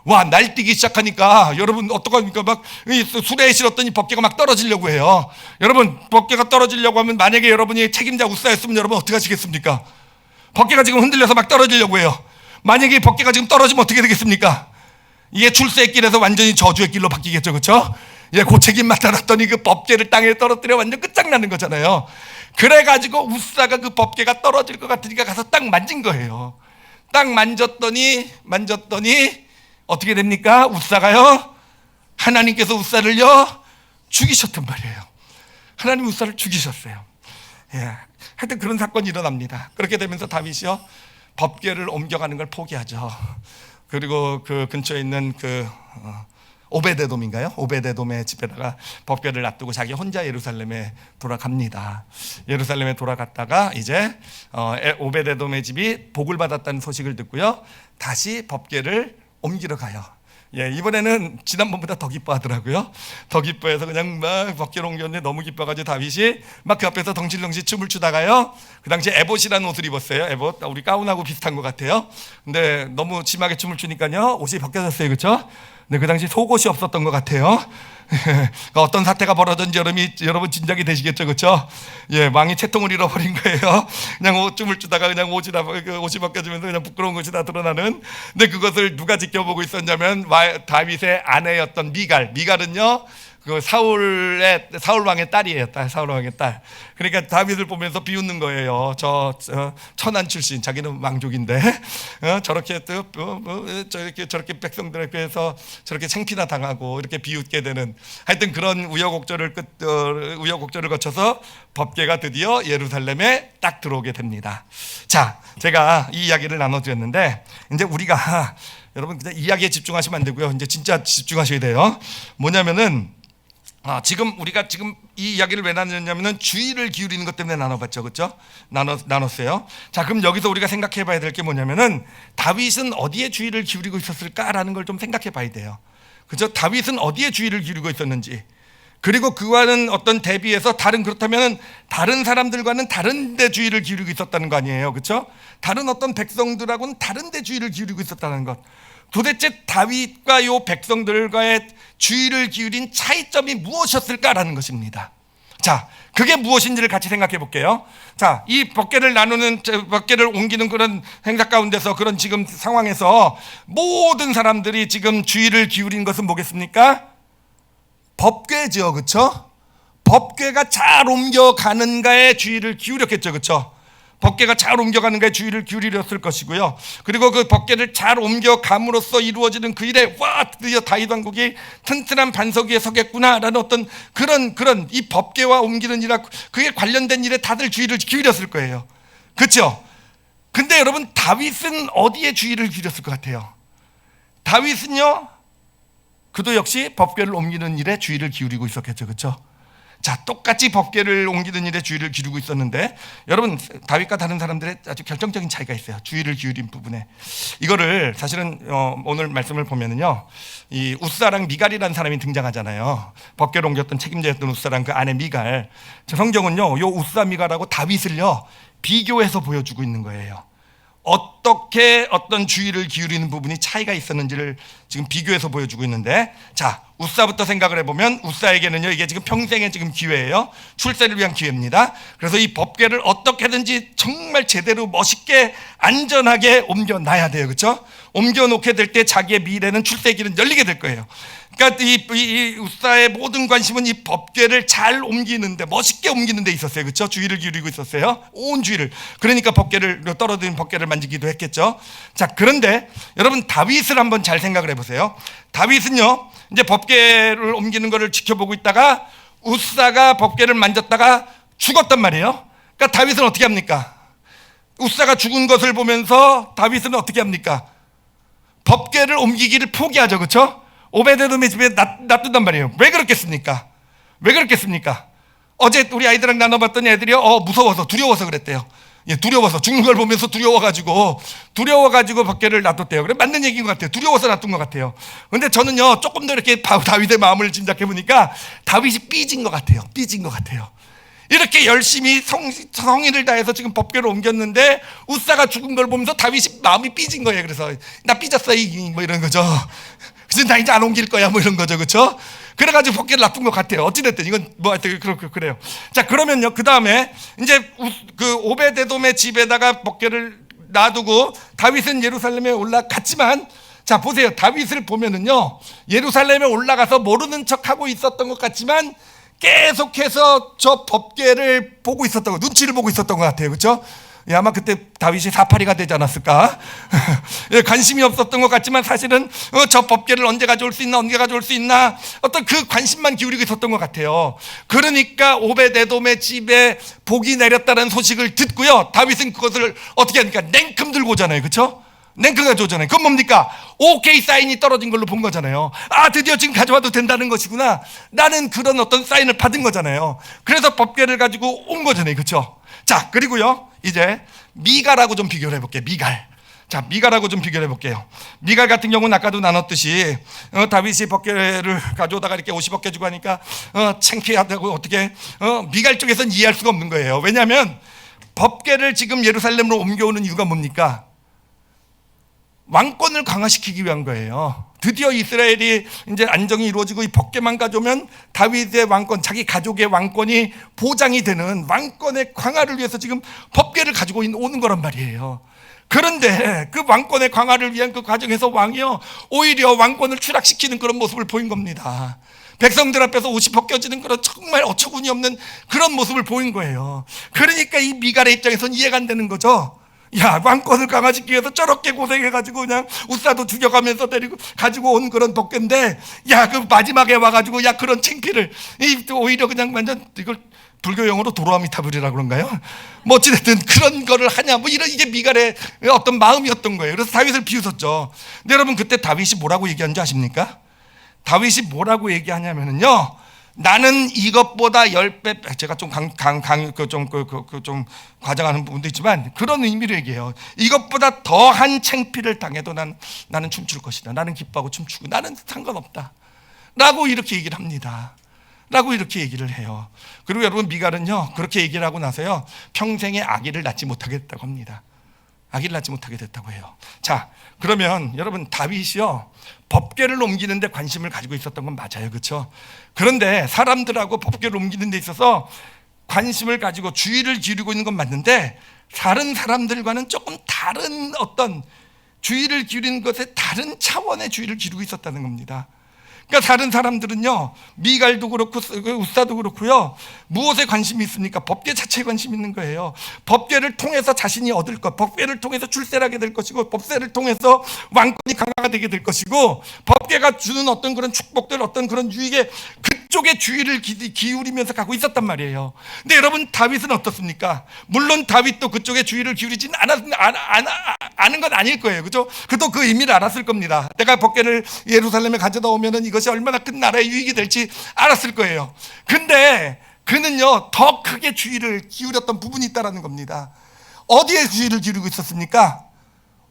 Speaker 1: 와, 날뛰기 시작하니까 여러분 어떡합니까? 막 수레에 실었더니 법궤가 막 떨어지려고 해요. 여러분, 법궤가 떨어지려고 하면 만약에 여러분이 책임자 우사였으면 여러분 어떻게 하시겠습니까? 법궤가 지금 흔들려서 막 떨어지려고 해요. 만약에 법궤가 지금 떨어지면 어떻게 되겠습니까? 이게 출세의 길에서 완전히 저주의 길로 바뀌겠죠, 그렇죠? 그 책임 맡아놨더니 그 법궤를 땅에 떨어뜨려 완전 끝장나는 거잖아요. 그래가지고 우사가 그 법궤가 떨어질 것 같으니까 가서 딱 만진 거예요. 딱 만졌더니 어떻게 됩니까? 우사가요, 하나님께서 우사를요 죽이셨단 말이에요. 하나님 우사를 죽이셨어요. 하여튼 그런 사건이 일어납니다. 그렇게 되면서 다윗이요 법궤를 옮겨가는 걸 포기하죠. 그리고 그 근처에 있는 오베데돔인가요? 오베데돔의 집에다가 법궤를 놔두고 자기 혼자 예루살렘에 돌아갑니다. 예루살렘에 돌아갔다가 이제 오베데돔의 집이 복을 받았다는 소식을 듣고요, 다시 법궤를 옮기러 가요. 예, 이번에는 지난번보다 더 기뻐하더라고요. 더 기뻐해서 그냥 막 법궤를 옮겼는데 너무 기뻐가지고 다윗이 막 그 앞에서 덩실덩실 춤을 추다가요, 그 당시에 에봇이라는 옷을 입었어요. 에봇, 우리 가운하고 비슷한 것 같아요. 근데 너무 심하게 춤을 추니까요 옷이 벗겨졌어요. 그렇죠? 근데 그 당시 속옷이 없었던 것 같아요. 어떤 사태가 벌어졌는지 여러분 짐작이 되시겠죠, 그렇죠? 예, 왕이 채통을 잃어버린 거예요. 그냥 춤을 추다가 그냥 옷이 벗겨지면서 그냥 부끄러운 것이 다 드러나는. 근데 그것을 누가 지켜보고 있었냐면 다윗의 아내였던 미갈은요, 그 사울 왕의 딸이에요. 사울 왕의 딸. 그러니까 다윗을 보면서 비웃는 거예요. 저 천한 출신, 자기는 왕족인데 저렇게 저렇게 백성들에 비해서 저렇게 창피나 당하고 이렇게 비웃게 되는, 하여튼 그런 우여곡절을 거쳐서 법궤가 드디어 예루살렘에 딱 들어오게 됩니다. 자, 제가 이 이야기를 나눠드렸는데, 이제 우리가 여러분 그냥 이야기에 집중하시면 안 되고요, 이제 진짜 집중하셔야 돼요. 뭐냐면은 우리가 지금 이 이야기를 왜 나눴냐면은 주의를 기울이는 것 때문에 나눠봤죠, 그렇죠? 나눴어요. 자, 그럼 여기서 우리가 생각해봐야 될 게 뭐냐면은 다윗은 어디에 주의를 기울이고 있었을까라는 걸 좀 생각해봐야 돼요, 그렇죠? 다윗은 어디에 주의를 기울이고 있었는지, 그리고 그와는 어떤 대비해서 그렇다면은 다른 사람들과는 다른데 주의를 기울이고 있었다는 거 아니에요, 그렇죠? 다른 어떤 백성들하고는 다른데 주의를 기울이고 있었다는 것. 도대체 다윗과 요 백성들과의 주의를 기울인 차이점이 무엇이었을까라는 것입니다. 자, 그게 무엇인지를 같이 생각해 볼게요. 자, 이 법궤를 옮기는 그런 행사 가운데서, 그런 지금 상황에서 모든 사람들이 지금 주의를 기울인 것은 뭐겠습니까? 법궤죠, 그렇죠? 법궤가 잘 옮겨가는가에 주의를 기울였겠죠, 그렇죠? 법궤가 잘 옮겨가는가에 주의를 기울였을 것이고요. 그리고 그 법궤를 잘 옮겨감으로써 이루어지는 그 일에, 와, 드디어 다윗 왕국이 튼튼한 반석 위에 서겠구나라는 어떤 그런 이 법궤와 옮기는 일과 그에 관련된 일에 다들 주의를 기울였을 거예요, 그렇죠? 근데 여러분, 다윗은 어디에 주의를 기울였을 것 같아요? 다윗은요, 그도 역시 법궤를 옮기는 일에 주의를 기울이고 있었겠죠, 그렇죠? 자, 똑같이 법궤를 옮기는 일에 주의를 기울이고 있었는데, 여러분, 다윗과 다른 사람들의 아주 결정적인 차이가 있어요, 주의를 기울인 부분에. 이거를 사실은 오늘 말씀을 보면은요, 이 우사랑 미갈이라는 사람이 등장하잖아요. 법궤를 옮겼던 책임자였던 우사랑 그 아내 미갈. 성경은요, 요 우사 미갈하고 다윗을요 비교해서 보여주고 있는 거예요. 어떻게 어떤 주의를 기울이는 부분이 차이가 있었는지를 지금 비교해서 보여주고 있는데, 자, 우사부터 생각을 해보면, 우사에게는요, 이게 지금 평생의 지금 기회예요. 출세를 위한 기회입니다. 그래서 이 법궤를 어떻게든지 정말 제대로 멋있게 안전하게 옮겨놔야 돼요, 그렇죠? 옮겨놓게 될 때 자기의 미래는, 출세의 길은 열리게 될 거예요. 그러니까 이 우사의 모든 관심은 이 법궤를 잘 옮기는데, 멋있게 옮기는 데 있었어요, 그렇죠? 주의를 기울이고 있었어요, 온 주의를. 그러니까 떨어진 법궤를 만지기도 했겠죠. 자, 그런데 여러분, 다윗을 한번 잘 생각을 해보세요. 다윗은요, 이제 법궤를 옮기는 것을 지켜보고 있다가 우사가 법궤를 만졌다가 죽었단 말이에요. 그러니까 다윗은 어떻게 합니까? 우사가 죽은 것을 보면서 다윗은 어떻게 합니까? 법궤를 옮기기를 포기하죠, 그렇죠? 오베데돔의 집에 놔둔단 말이에요. 왜 그렇겠습니까? 어제 우리 아이들랑 나눠봤더니 애들이요, 무서워서, 두려워서 그랬대요. 예, 두려워서, 죽는 걸 보면서 두려워가지고 법궤를 놔뒀대요. 그래, 맞는 얘기인 것 같아요. 두려워서 놔둔 것 같아요. 근데 저는요, 조금 더 이렇게 다윗의 마음을 짐작해 보니까 다윗이 삐진 것 같아요. 이렇게 열심히 성의를 다해서 지금 법궤를 옮겼는데 우사가 죽은 걸 보면서 다윗이 마음이 삐진 거예요. 그래서 나 삐졌어, 뭐 이런 거죠. 그래서 나 이제 안 옮길 거야, 뭐 이런 거죠, 그렇죠? 그래가지고 법궤를 놔둔 것 같아요. 어찌됐든 이건 뭐 하여튼 그래요. 자, 그러면요, 그 다음에 이제 그 오베데돔의 집에다가 법궤를 놔두고 다윗은 예루살렘에 올라갔지만, 자, 보세요. 다윗을 보면은요, 예루살렘에 올라가서 모르는 척하고 있었던 것 같지만 계속해서 저 법궤를 보고 있었던 거, 눈치를 보고 있었던 것 같아요, 그렇죠? 예, 아마 그때 다윗이 사파리가 되지 않았을까? 예, 관심이 없었던 것 같지만 사실은 저 법궤를 언제 가져올 수 있나, 언제 가져올 수 있나, 어떤 그 관심만 기울이고 있었던 것 같아요. 그러니까 오벳에돔의 집에 복이 내렸다는 소식을 듣고요, 다윗은 그것을 어떻게 하니까 냉큼 들고 오잖아요. 그렇죠? 냉큼 가져오잖아요. 그건 뭡니까? 오케이 사인이 떨어진 걸로 본 거잖아요. 아, 드디어 지금 가져와도 된다는 것이구나. 나는 그런 어떤 사인을 받은 거잖아요. 그래서 법궤를 가지고 온 거잖아요. 그렇죠? 자, 그리고요, 이제 미갈하고 좀 비교를 해볼게요. 미갈. 자, 미갈하고 좀 비교를 해볼게요. 미갈 같은 경우는 아까도 나눴듯이 다윗이 법궤를 가져오다가 이렇게 옷이 벗겨지고 하니까 창피하다고 어떻게 미갈 쪽에서는 이해할 수가 없는 거예요. 왜냐하면 법궤를 지금 예루살렘으로 옮겨오는 이유가 뭡니까? 왕권을 강화시키기 위한 거예요. 드디어 이스라엘이 이제 안정이 이루어지고 이 법궤만 가져오면 다윗의 왕권, 자기 가족의 왕권이 보장이 되는 왕권의 강화를 위해서 지금 법궤를 가지고 오는 거란 말이에요. 그런데 그 왕권의 강화를 위한 그 과정에서 왕이요, 오히려 왕권을 추락시키는 그런 모습을 보인 겁니다. 백성들 앞에서 옷이 벗겨지는 그런 정말 어처구니 없는 그런 모습을 보인 거예요. 그러니까 이 미갈의 입장에서는 이해가 안 되는 거죠. 야, 왕권을 강화시키기 위해서 저렇게 고생해가지고 그냥 우사도 죽여가면서 데리고 가지고 온 그런 법궤인데, 야, 그 마지막에 와가지고 야, 그런 창피를, 오히려 그냥 완전 이걸 불교 용어로 도로아미타불이라 그런가요? 뭐 어찌됐든 그런 거를 하냐, 뭐 이런, 이게 미갈의 어떤 마음이었던 거예요. 그래서 다윗을 비웃었죠. 근데 여러분, 그때 다윗이 뭐라고 얘기한지 아십니까? 다윗이 뭐라고 얘기하냐면요, 나는 이것보다 10배, 제가 좀 좀 과장하는 부분도 있지만 그런 의미로 얘기해요. 이것보다 더한 창피를 당해도 나는 춤출 것이다. 나는 기뻐하고 춤추고 나는 상관없다. 라고 이렇게 얘기를 합니다. 라고 이렇게 얘기를 해요. 그리고 여러분, 미갈은요, 그렇게 얘기를 하고 나서요, 평생에 아기를 낳지 못하게 됐다고 합니다. 아기를 낳지 못하게 됐다고 해요. 자, 그러면 여러분, 다윗이요, 법궤를 옮기는데 관심을 가지고 있었던 건 맞아요. 그렇죠? 그런데 사람들하고 법궤를 옮기는 데 있어서 관심을 가지고 주의를 기울이고 있는 건 맞는데, 다른 사람들과는 조금 다른 어떤 주의를 기울이는 것에 다른 차원의 주의를 기울이고 있었다는 겁니다. 그러니까 다른 사람들은요, 미갈도 그렇고 우사도 그렇고요, 무엇에 관심이 있습니까? 법궤 자체에 관심이 있는 거예요. 법궤를 통해서 자신이 얻을 것, 법궤를 통해서 출세하게 될 것이고, 법궤를 통해서 왕권이 강화가 되게 될 것이고, 법궤가 주는 어떤 그런 축복들, 어떤 그런 유익에 그쪽에 주의를 기울이면서 가고 있었단 말이에요. 근데 여러분, 다윗은 어떻습니까? 물론 다윗도 그쪽에 주의를 기울이지는 않은 건 아닐 거예요. 그죠? 그도 그 의미를 알았을 겁니다. 내가 법궤를 예루살렘에 가져다 오면은 이것이 얼마나 큰 나라의 유익이 될지 알았을 거예요. 근데 그는요, 더 크게 주의를 기울였던 부분이 있다는 겁니다. 어디에 주의를 기울이고 있었습니까?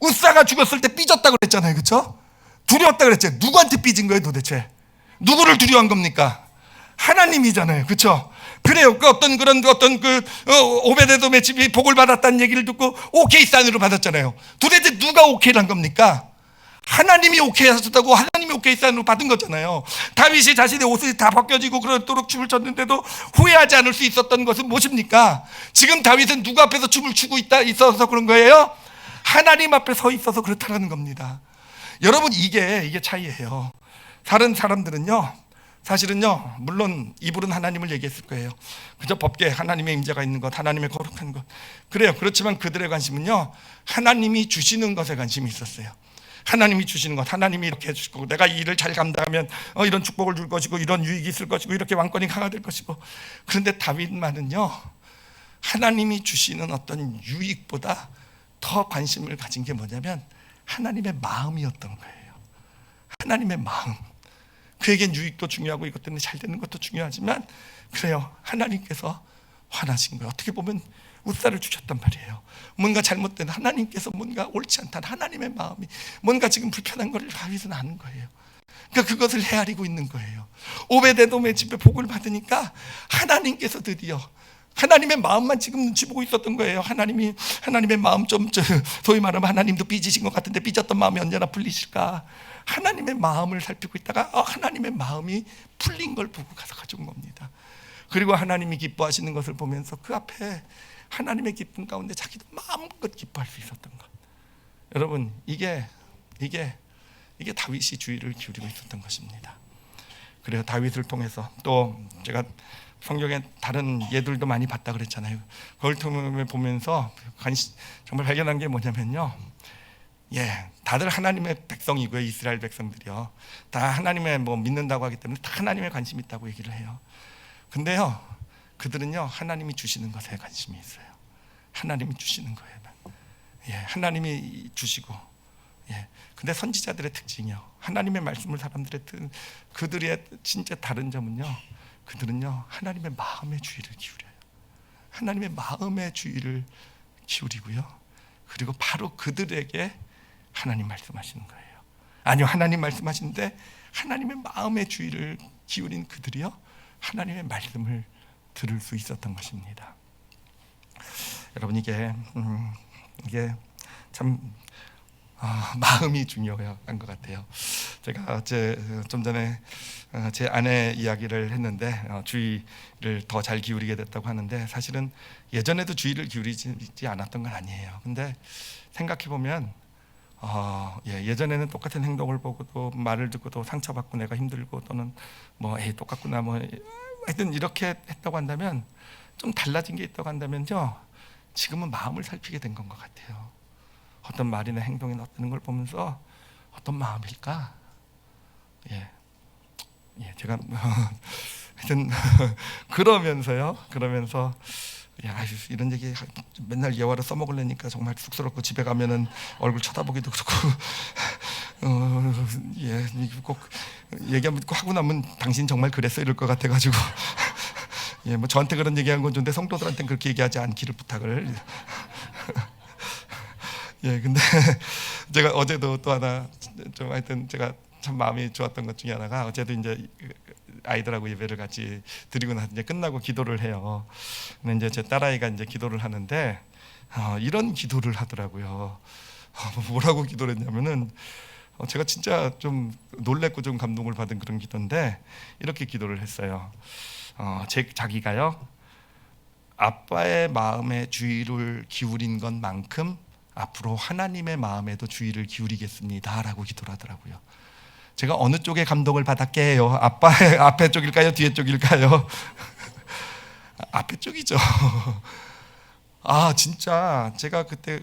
Speaker 1: 우사가 죽었을 때 삐졌다고 그랬잖아요. 그렇죠? 두려웠다고 그랬죠. 누구한테 삐진 거예요 도대체? 누구를 두려워한 겁니까? 하나님이잖아요. 그렇죠? 그래요. 그 어떤 오베데돔의 집이 복을 받았다는 얘기를 듣고 오케이 사인으로 받았잖아요. 도대체 누가 오케이를 한 겁니까? 하나님이 오케이 하셨다고, 하나님이 오케이 사인으로 받은 거잖아요. 다윗이 자신의 옷이 다 벗겨지고 그렇도록 춤을 췄는데도 후회하지 않을 수 있었던 것은 무엇입니까? 지금 다윗은 누구 앞에서 춤을 추고 있어서 그런 거예요? 하나님 앞에 서 있어서 그렇다는 겁니다. 여러분, 이게 차이예요. 다른 사람들은요, 사실은요, 물론 이불은 하나님을 얘기했을 거예요. 그저 법궤, 하나님의 임재가 있는 것, 하나님의 거룩한 것, 그래요. 그렇지만 그들의 관심은요, 하나님이 주시는 것에 관심이 있었어요. 하나님이 주시는 것, 하나님이 이렇게 해주실 거고, 내가 이 일을 잘 감당하면 이런 축복을 줄 것이고, 이런 유익이 있을 것이고, 이렇게 왕권이 강화될 것이고. 그런데 다윗만은요, 하나님이 주시는 어떤 유익보다 더 관심을 가진 게 뭐냐면 하나님의 마음이었던 거예요. 하나님의 마음. 그에겐 유익도 중요하고 이것 때문에 잘 되는 것도 중요하지만, 그래요, 하나님께서 화나신 거예요. 어떻게 보면 우사를 주셨단 말이에요. 뭔가 잘못된, 하나님께서 뭔가 옳지 않다는 하나님의 마음이, 뭔가 지금 불편한 걸 다윗은 아는 거예요. 그러니까 그것을 헤아리고 있는 거예요. 오베데돔의 집에 복을 받으니까 하나님께서 드디어 하나님의 마음만 지금 눈치 보고 있었던 거예요. 하나님의 마음 좀, 소위 말하면 하나님도 삐지신 것 같은데 삐졌던 마음이 언제나 풀리실까? 하나님의 마음을 살피고 있다가 하나님의 마음이 풀린 걸 보고 가서 가져온 겁니다. 그리고 하나님이 기뻐하시는 것을 보면서 그 앞에 하나님의 기쁨 가운데 자기도 마음껏 기뻐할 수 있었던 것. 여러분, 이게 다윗이 주의를 기울이고 있었던 것입니다. 그래서 다윗을 통해서, 또 제가 성경에 다른 예들도 많이 봤다 그랬잖아요. 그걸 통해 보면서 정말 발견한 게 뭐냐면요, 다들 하나님의 백성이고요. 이스라엘 백성들이요, 다 하나님의 믿는다고 하기 때문에 다 하나님에 관심이 있다고 얘기를 해요. 근데요, 그들은요 하나님이 주시는 것에 관심이 있어요. 하나님이 주시는 거예요. 하나님이 주시고. 근데 선지자들의 특징이요, 하나님의 말씀을 그들의 진짜 다른 점은요, 그들은요 하나님의 마음의 주의를 기울여요. 하나님의 마음의 주의를 기울이고요, 그리고 바로 그들에게 하나님 말씀하시는 거예요. 아니요, 하나님 말씀하시는데 하나님의 마음의 주의를 기울인 그들이요 하나님의 말씀을 들을 수 있었던 것입니다. 여러분, 이게 참 마음이 중요한 것 같아요. 제가 좀 전에 제 아내 이야기를 했는데 주의를 더 잘 기울이게 됐다고 하는데, 사실은 예전에도 주의를 기울이지 않았던 건 아니에요. 근데 생각해 보면 예전에는 똑같은 행동을 보고도 말을 듣고도 상처받고 내가 힘들고 또는 똑같구나 하여튼 이렇게 했다고 한다면, 좀 달라진 게 있다고 한다면요, 지금은 마음을 살피게 된 건 것 같아요. 어떤 말이나 행동이 나타나는 걸 보면서 어떤 마음일까? 제가 하여튼 그러면서 이런 얘기 맨날 예화를 써먹으려니까 정말 쑥스럽고, 집에 가면은 얼굴 쳐다보기도 그렇고 꼭 얘기하면 하고 나면 당신 정말 그랬어 이럴 것 같아가지고 저한테 그런 얘기한 건 좋은데 성도들한테는 그렇게 얘기하지 않기를 부탁을. 근데 제가 어제도 또 하나 좀 하여튼 제가 참 마음이 좋았던 것 중에 하나가, 어제도 이제 아이들하고 예배를 같이 드리고 나서 이제 끝나고 기도를 해요. 근데 이제 제 딸아이가 이제 기도를 하는데 이런 기도를 하더라고요. 뭐라고 기도를 했냐면은, 제가 진짜 좀 놀랬고 좀 감동을 받은 그런 기도인데, 이렇게 기도를 했어요. 자기가요, 아빠의 마음에 주의를 기울인 것만큼 앞으로 하나님의 마음에도 주의를 기울이겠습니다 라고 기도를 하더라고요. 제가 어느 쪽에 감동을 받았게요? 아빠의 앞에 쪽일까요? 뒤에 쪽일까요? 앞에 쪽이죠. 진짜 제가 그때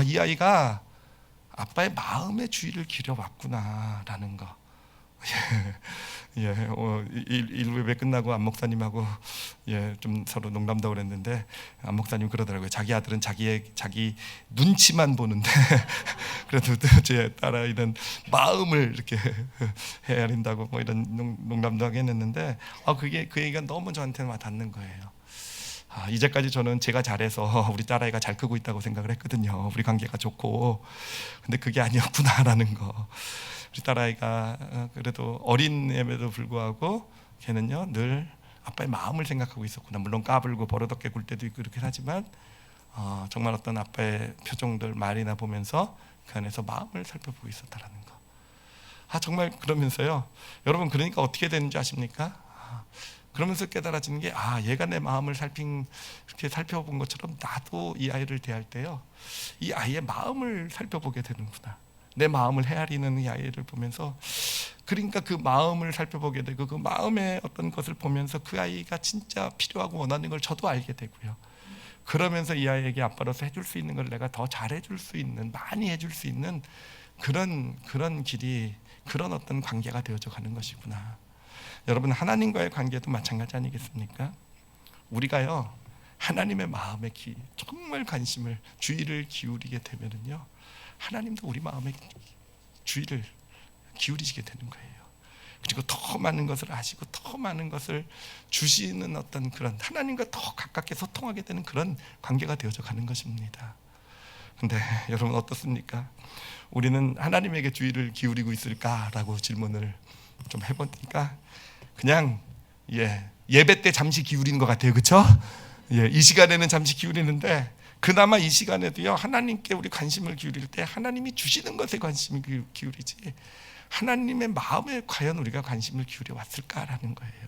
Speaker 1: 이 아이가 아빠의 마음의 주의를 기울여왔구나라는 거. 일 예배 끝나고 안 목사님하고 좀 서로 농담도 그랬는데, 안 목사님 그러더라고요. 자기 아들은 자기 눈치만 보는데 그래도 제 딸아이는 마음을 이렇게 헤아린다고 이런 농담도 하긴 했는데, 그 얘기가 너무 저한테는 와닿는 거예요. 이제까지 저는 제가 잘해서 우리 딸아이가 잘 크고 있다고 생각을 했거든요. 우리 관계가 좋고. 근데 그게 아니었구나라는 거. 우리 딸아이가 그래도 어린애에도 불구하고 걔는요 늘 아빠의 마음을 생각하고 있었구나. 물론 까불고 버릇없게 굴 때도 있고 그렇긴 하지만 정말 어떤 아빠의 표정들, 말이나 보면서 그 안에서 마음을 살펴보고 있었다라는 거. 정말 그러면서요, 여러분, 그러니까 어떻게 되는지 아십니까? 그러면서 깨달아지는 게, 얘가 내 마음을 이렇게 살펴본 것처럼 나도 이 아이를 대할 때요, 이 아이의 마음을 살펴보게 되는구나. 내 마음을 헤아리는 이 아이를 보면서, 그러니까 그 마음을 살펴보게 되고, 그 마음의 어떤 것을 보면서 그 아이가 진짜 필요하고 원하는 걸 저도 알게 되고요. 그러면서 이 아이에게 아빠로서 해줄 수 있는 걸 내가 더 잘해줄 수 있는, 많이 해줄 수 있는 그런 길이, 그런 어떤 관계가 되어져 가는 것이구나. 여러분, 하나님과의 관계도 마찬가지 아니겠습니까? 우리가요 하나님의 마음에 정말 관심을, 주의를 기울이게 되면은요, 하나님도 우리 마음에 주의를 기울이시게 되는 거예요. 그리고 더 많은 것을 아시고 더 많은 것을 주시는 어떤 그런, 하나님과 더 가깝게 소통하게 되는 그런 관계가 되어져 가는 것입니다. 근데 여러분 어떻습니까? 우리는 하나님에게 주의를 기울이고 있을까라고 질문을 좀 해보니까 그냥 예배 때 잠시 기울이는 것 같아요. 그렇죠? 이 시간에는 잠시 기울이는데, 그나마 이 시간에도요 하나님께 우리 관심을 기울일 때 하나님이 주시는 것에 관심을 기울이지, 하나님의 마음에 과연 우리가 관심을 기울여 왔을까라는 거예요.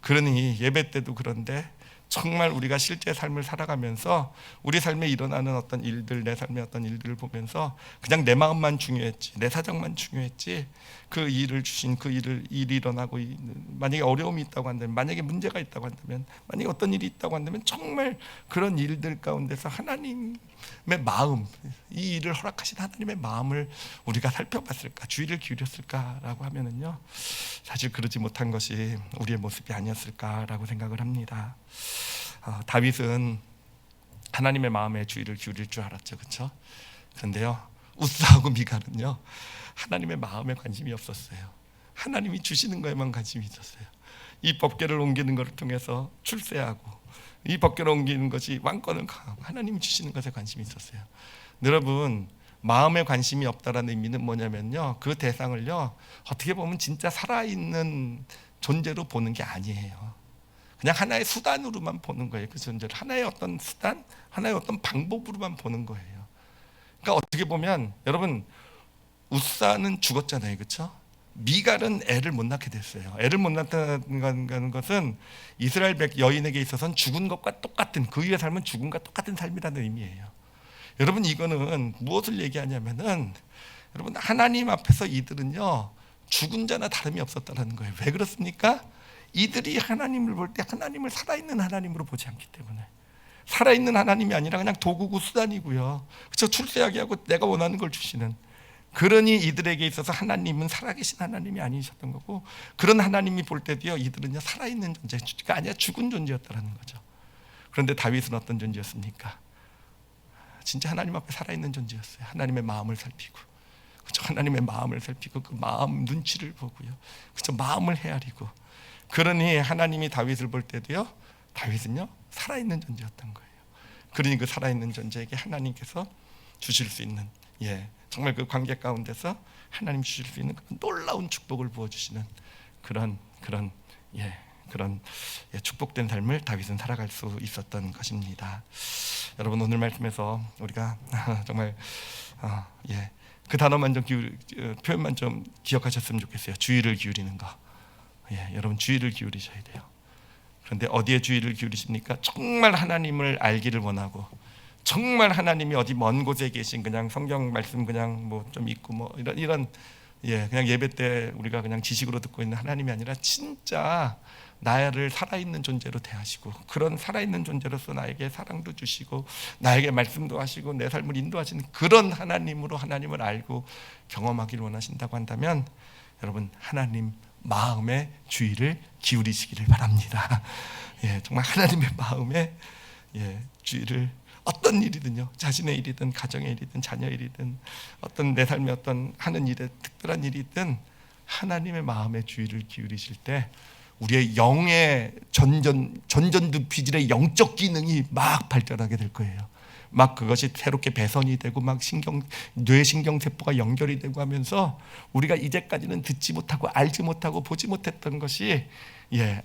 Speaker 1: 그러니 예배 때도 그런데 정말 우리가 실제 삶을 살아가면서 우리 삶에 일어나는 어떤 일들, 내 삶의 어떤 일들을 보면서 그냥 내 마음만 중요했지, 내 사정만 중요했지, 그 일을 주신 그 일이 일어나고 만약에 어려움이 있다고 한다면, 만약에 문제가 있다고 한다면, 만약에 어떤 일이 있다고 한다면 정말 그런 일들 가운데서 하나님의 마음, 이 일을 허락하신 하나님의 마음을 우리가 살펴봤을까, 주의를 기울였을까라고 하면은요, 사실 그러지 못한 것이 우리의 모습이 아니었을까라고 생각을 합니다. 다윗은 하나님의 마음에 주의를 기울일 줄 알았죠, 그렇죠? 그런데요, 우스하고 미갈은요, 하나님의 마음에 관심이 없었어요. 하나님이 주시는 거에만 관심이 있었어요. 이 법궤를 옮기는 것을 통해서 출세하고, 이 법궤를 옮기는 것이 왕권을 강하고, 하나님이 주시는 것에 관심이 있었어요. 여러분, 마음에 관심이 없다라는 의미는 뭐냐면요, 그 대상을요, 어떻게 보면 진짜 살아있는 존재로 보는 게 아니에요. 그냥 하나의 수단으로만 보는 거예요. 그 존재를 하나의 어떤 수단, 하나의 어떤 방법으로만 보는 거예요. 그러니까 어떻게 보면 여러분, 우사는 죽었잖아요, 그렇죠? 미갈은 애를 못 낳게 됐어요. 애를 못 낳는 것은 이스라엘 여인에게 있어서는 죽은 것과 똑같은, 그 위의 삶은 죽음과 똑같은 삶이라는 의미예요. 여러분, 이거는 무엇을 얘기하냐면은, 여러분, 하나님 앞에서 이들은요, 죽은 자나 다름이 없었다는 거예요. 왜 그렇습니까? 이들이 하나님을 볼 때 하나님을 살아있는 하나님으로 보지 않기 때문에, 살아있는 하나님이 아니라 그냥 도구고 수단이고요, 그렇죠? 출세하게 하고 내가 원하는 걸 주시는, 그러니 이들에게 있어서 하나님은 살아계신 하나님이 아니셨던 거고, 그런 하나님이 볼 때도요, 이들은요, 살아있는 존재가 아니라 죽은 존재였다는 거죠. 그런데 다윗은 어떤 존재였습니까? 진짜 하나님 앞에 살아있는 존재였어요. 하나님의 마음을 살피고, 그렇죠? 하나님의 마음을 살피고 그 마음 눈치를 보고요, 그렇죠? 마음을 헤아리고, 그러니 하나님이 다윗을 볼 때도요, 다윗은요, 살아있는 존재였던 거예요. 그러니 그 살아있는 존재에게 하나님께서 주실 수 있는, 정말 그 관계 가운데서 하나님 주실 수 있는 그런 놀라운 축복을 부어주시는 그런 축복된 삶을 다윗은 살아갈 수 있었던 것입니다. 여러분, 오늘 말씀에서 우리가 정말 그 단어만 좀 표현만 좀 기억하셨으면 좋겠어요. 주의를 기울이는 거. 여러분, 주의를 기울이셔야 돼요. 그런데 어디에 주의를 기울이십니까? 정말 하나님을 알기를 원하고, 정말 하나님이 어디 먼 곳에 계신, 그냥 성경 말씀 그냥 뭐 좀 읽고 뭐 이런 그냥 예배 때 우리가 그냥 지식으로 듣고 있는 하나님이 아니라 진짜 나를 살아있는 존재로 대하시고, 그런 살아있는 존재로서 나에게 사랑도 주시고, 나에게 말씀도 하시고, 내 삶을 인도하시는 그런 하나님으로 하나님을 알고 경험하기를 원하신다고 한다면, 여러분, 하나님 마음의 주의를 기울이시기를 바랍니다. 정말 하나님의 마음에 주의를, 어떤 일이든요, 자신의 일이든 가정의 일이든 자녀 일이든 어떤 내 삶의 어떤 하는 일에 특별한 일이든 하나님의 마음에 주의를 기울이실 때 우리의 영의 전전두피질의 영적 기능이 막 발전하게 될 거예요. 막 그것이 새롭게 배선이 되고, 막 뇌신경세포가 연결이 되고 하면서 우리가 이제까지는 듣지 못하고 알지 못하고 보지 못했던 것이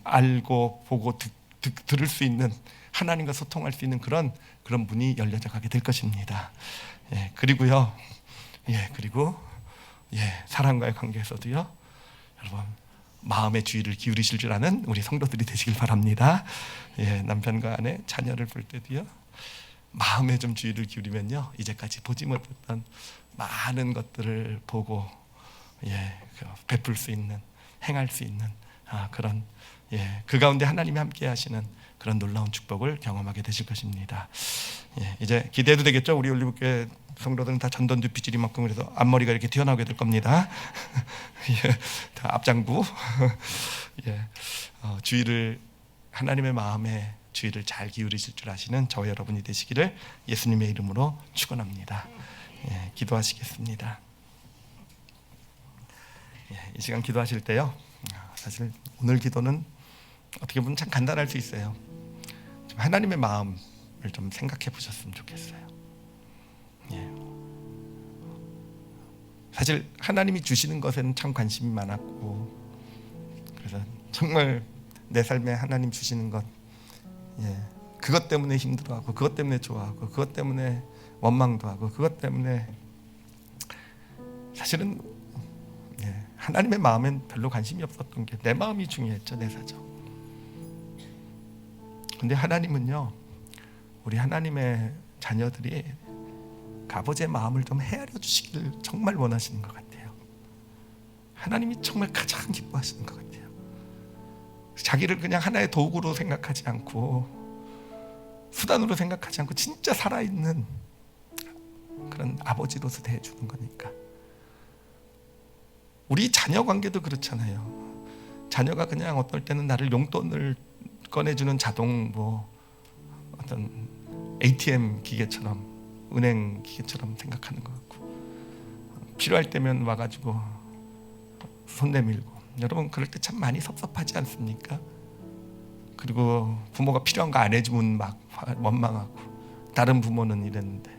Speaker 1: 알고 보고 들을 수 있는, 하나님과 소통할 수 있는 그런 문이 열려져 가게 될 것입니다. 그리고요, 그리고 사랑과의 관계에서도요, 여러분, 마음의 주의를 기울이실 줄 아는 우리 성도들이 되시길 바랍니다. 남편과 아내, 자녀를 볼 때도요, 마음에 좀 주의를 기울이면요, 이제까지 보지 못했던 많은 것들을 보고 베풀 수 있는, 행할 수 있는 그런 그 가운데 하나님이 함께 하시는 그런 놀라운 축복을 경험하게 되실 것입니다. 이제 기대해도 되겠죠? 우리 올리브교회 성도들은 다 전전두피질이만큼, 그래서 앞머리가 이렇게 튀어나오게 될 겁니다. 다 앞장부. 주의를, 하나님의 마음에 주의를 잘 기울이실 줄 아시는 저와 여러분이 되시기를 예수님의 이름으로 축원합니다. 기도하시겠습니다. 이 시간 기도하실 때요, 사실 오늘 기도는 어떻게 보면 참 간단할 수 있어요. 좀 하나님의 마음을 좀 생각해 보셨으면 좋겠어요. 사실 하나님이 주시는 것에는 참 관심이 많았고, 그래서 정말 내 삶에 하나님 주시는 것, 그것 때문에 힘들어하고, 그것 때문에 좋아하고, 그것 때문에 원망도 하고, 그것 때문에 사실은 하나님의 마음엔 별로 관심이 없었던 게 내 마음이 중요했죠, 내 사정. 근데 하나님은요, 우리 하나님의 자녀들이 아버지의 마음을 좀 헤아려 주시기를 정말 원하시는 것 같아요. 하나님이 정말 가장 기뻐하시는 것 같아요. 자기를 그냥 하나의 도구로 생각하지 않고, 수단으로 생각하지 않고 진짜 살아있는 그런 아버지로서 대해주는 거니까. 우리 자녀 관계도 그렇잖아요. 자녀가 그냥 어떨 때는 나를 용돈을 꺼내주는 자동 어떤 ATM 기계처럼, 은행 기계처럼 생각하는 것 같고, 필요할 때면 와가지고 손 내밀고. 여러분 그럴 때 참 많이 섭섭하지 않습니까? 그리고 부모가 필요한 거 안 해주면 막 원망하고, 다른 부모는 이랬는데.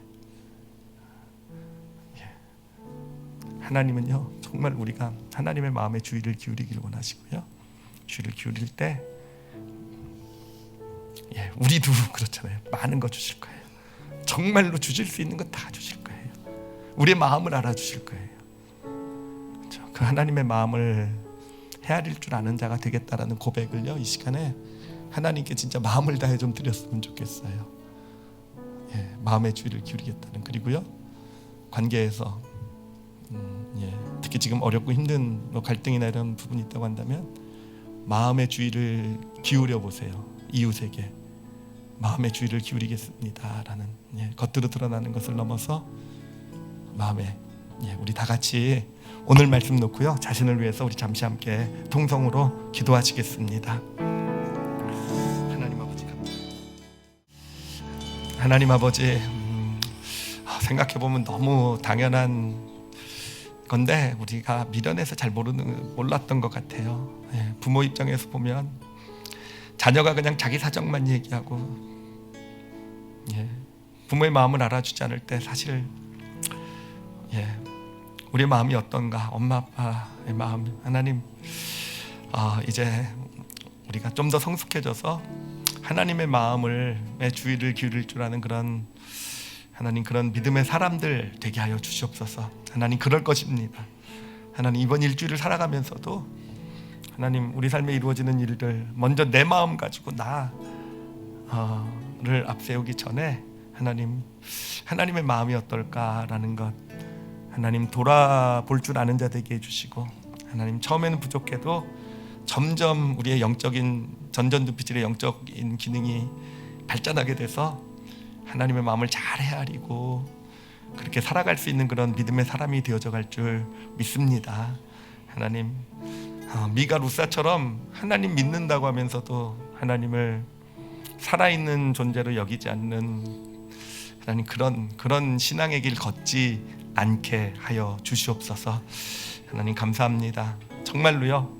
Speaker 1: 하나님은요, 정말 우리가 하나님의 마음에 주의를 기울이기를 원하시고요, 주의를 기울일 때 우리도 그렇잖아요. 많은 거 주실 거예요. 정말로 주실 수 있는 거 다 주실 거예요. 우리의 마음을 알아주실 거예요. 그렇죠? 그 하나님의 마음을 헤아릴 줄 아는 자가 되겠다라는 고백을요, 이 시간에 하나님께 진짜 마음을 다해 좀 드렸으면 좋겠어요. 마음의 주의를 기울이겠다는. 그리고요, 관계에서 특히 지금 어렵고 힘든 갈등이나 이런 부분이 있다고 한다면 마음의 주의를 기울여 보세요. 이웃에게 마음의 주의를 기울이겠습니다 라는, 겉으로 드러나는 것을 넘어서 마음에, 우리 다 같이 오늘 말씀 놓고요, 자신을 위해서 우리 잠시 함께 통성으로 기도하시겠습니다. 하나님 아버지 감사합니다. 하나님 아버지, 생각해보면 너무 당연한 건데 우리가 미련해서 잘 몰랐던 것 같아요. 부모 입장에서 보면 자녀가 그냥 자기 사정만 얘기하고, 부모의 마음을 알아주지 않을 때 사실 우리의 마음이 어떤가, 엄마 아빠의 마음, 하나님, 이제 우리가 좀 더 성숙해져서 하나님의 마음을 주의를 기울일 줄 아는 그런, 하나님, 그런 믿음의 사람들 되게 하여 주시옵소서. 하나님, 그럴 것입니다. 하나님, 이번 일주일을 살아가면서도 하나님, 우리 삶에 이루어지는 일들 먼저 내 마음 가지고 나를 앞세우기 전에 하나님, 하나님의 마음이 어떨까라는 것, 하나님, 돌아볼 줄 아는 자 되게 해주시고, 하나님, 처음에는 부족해도 점점 우리의 영적인 전전두피질의 영적인 기능이 발전하게 돼서 하나님의 마음을 잘 헤아리고 그렇게 살아갈 수 있는 그런 믿음의 사람이 되어져 갈 줄 믿습니다. 하나님, 미가 루사처럼 하나님 믿는다고 하면서도 하나님을 살아있는 존재로 여기지 않는, 하나님, 그런 신앙의 길 걷지 않게 하여 주시옵소서. 하나님 감사합니다. 정말로요,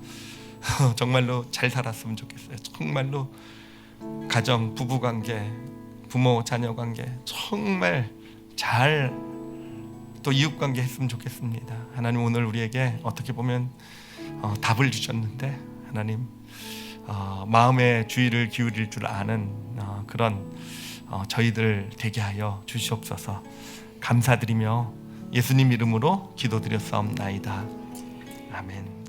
Speaker 1: 정말로 잘 살았으면 좋겠어요. 정말로 가정, 부부관계, 부모 자녀 관계 정말 잘, 또 이웃관계 했으면 좋겠습니다. 하나님, 오늘 우리에게 어떻게 보면 답을 주셨는데, 하나님, 마음의 주의를 기울일 줄 아는 그런 저희들 되게 하여 주시옵소서. 감사드리며 예수님 이름으로 기도드렸사옵나이다. 아멘.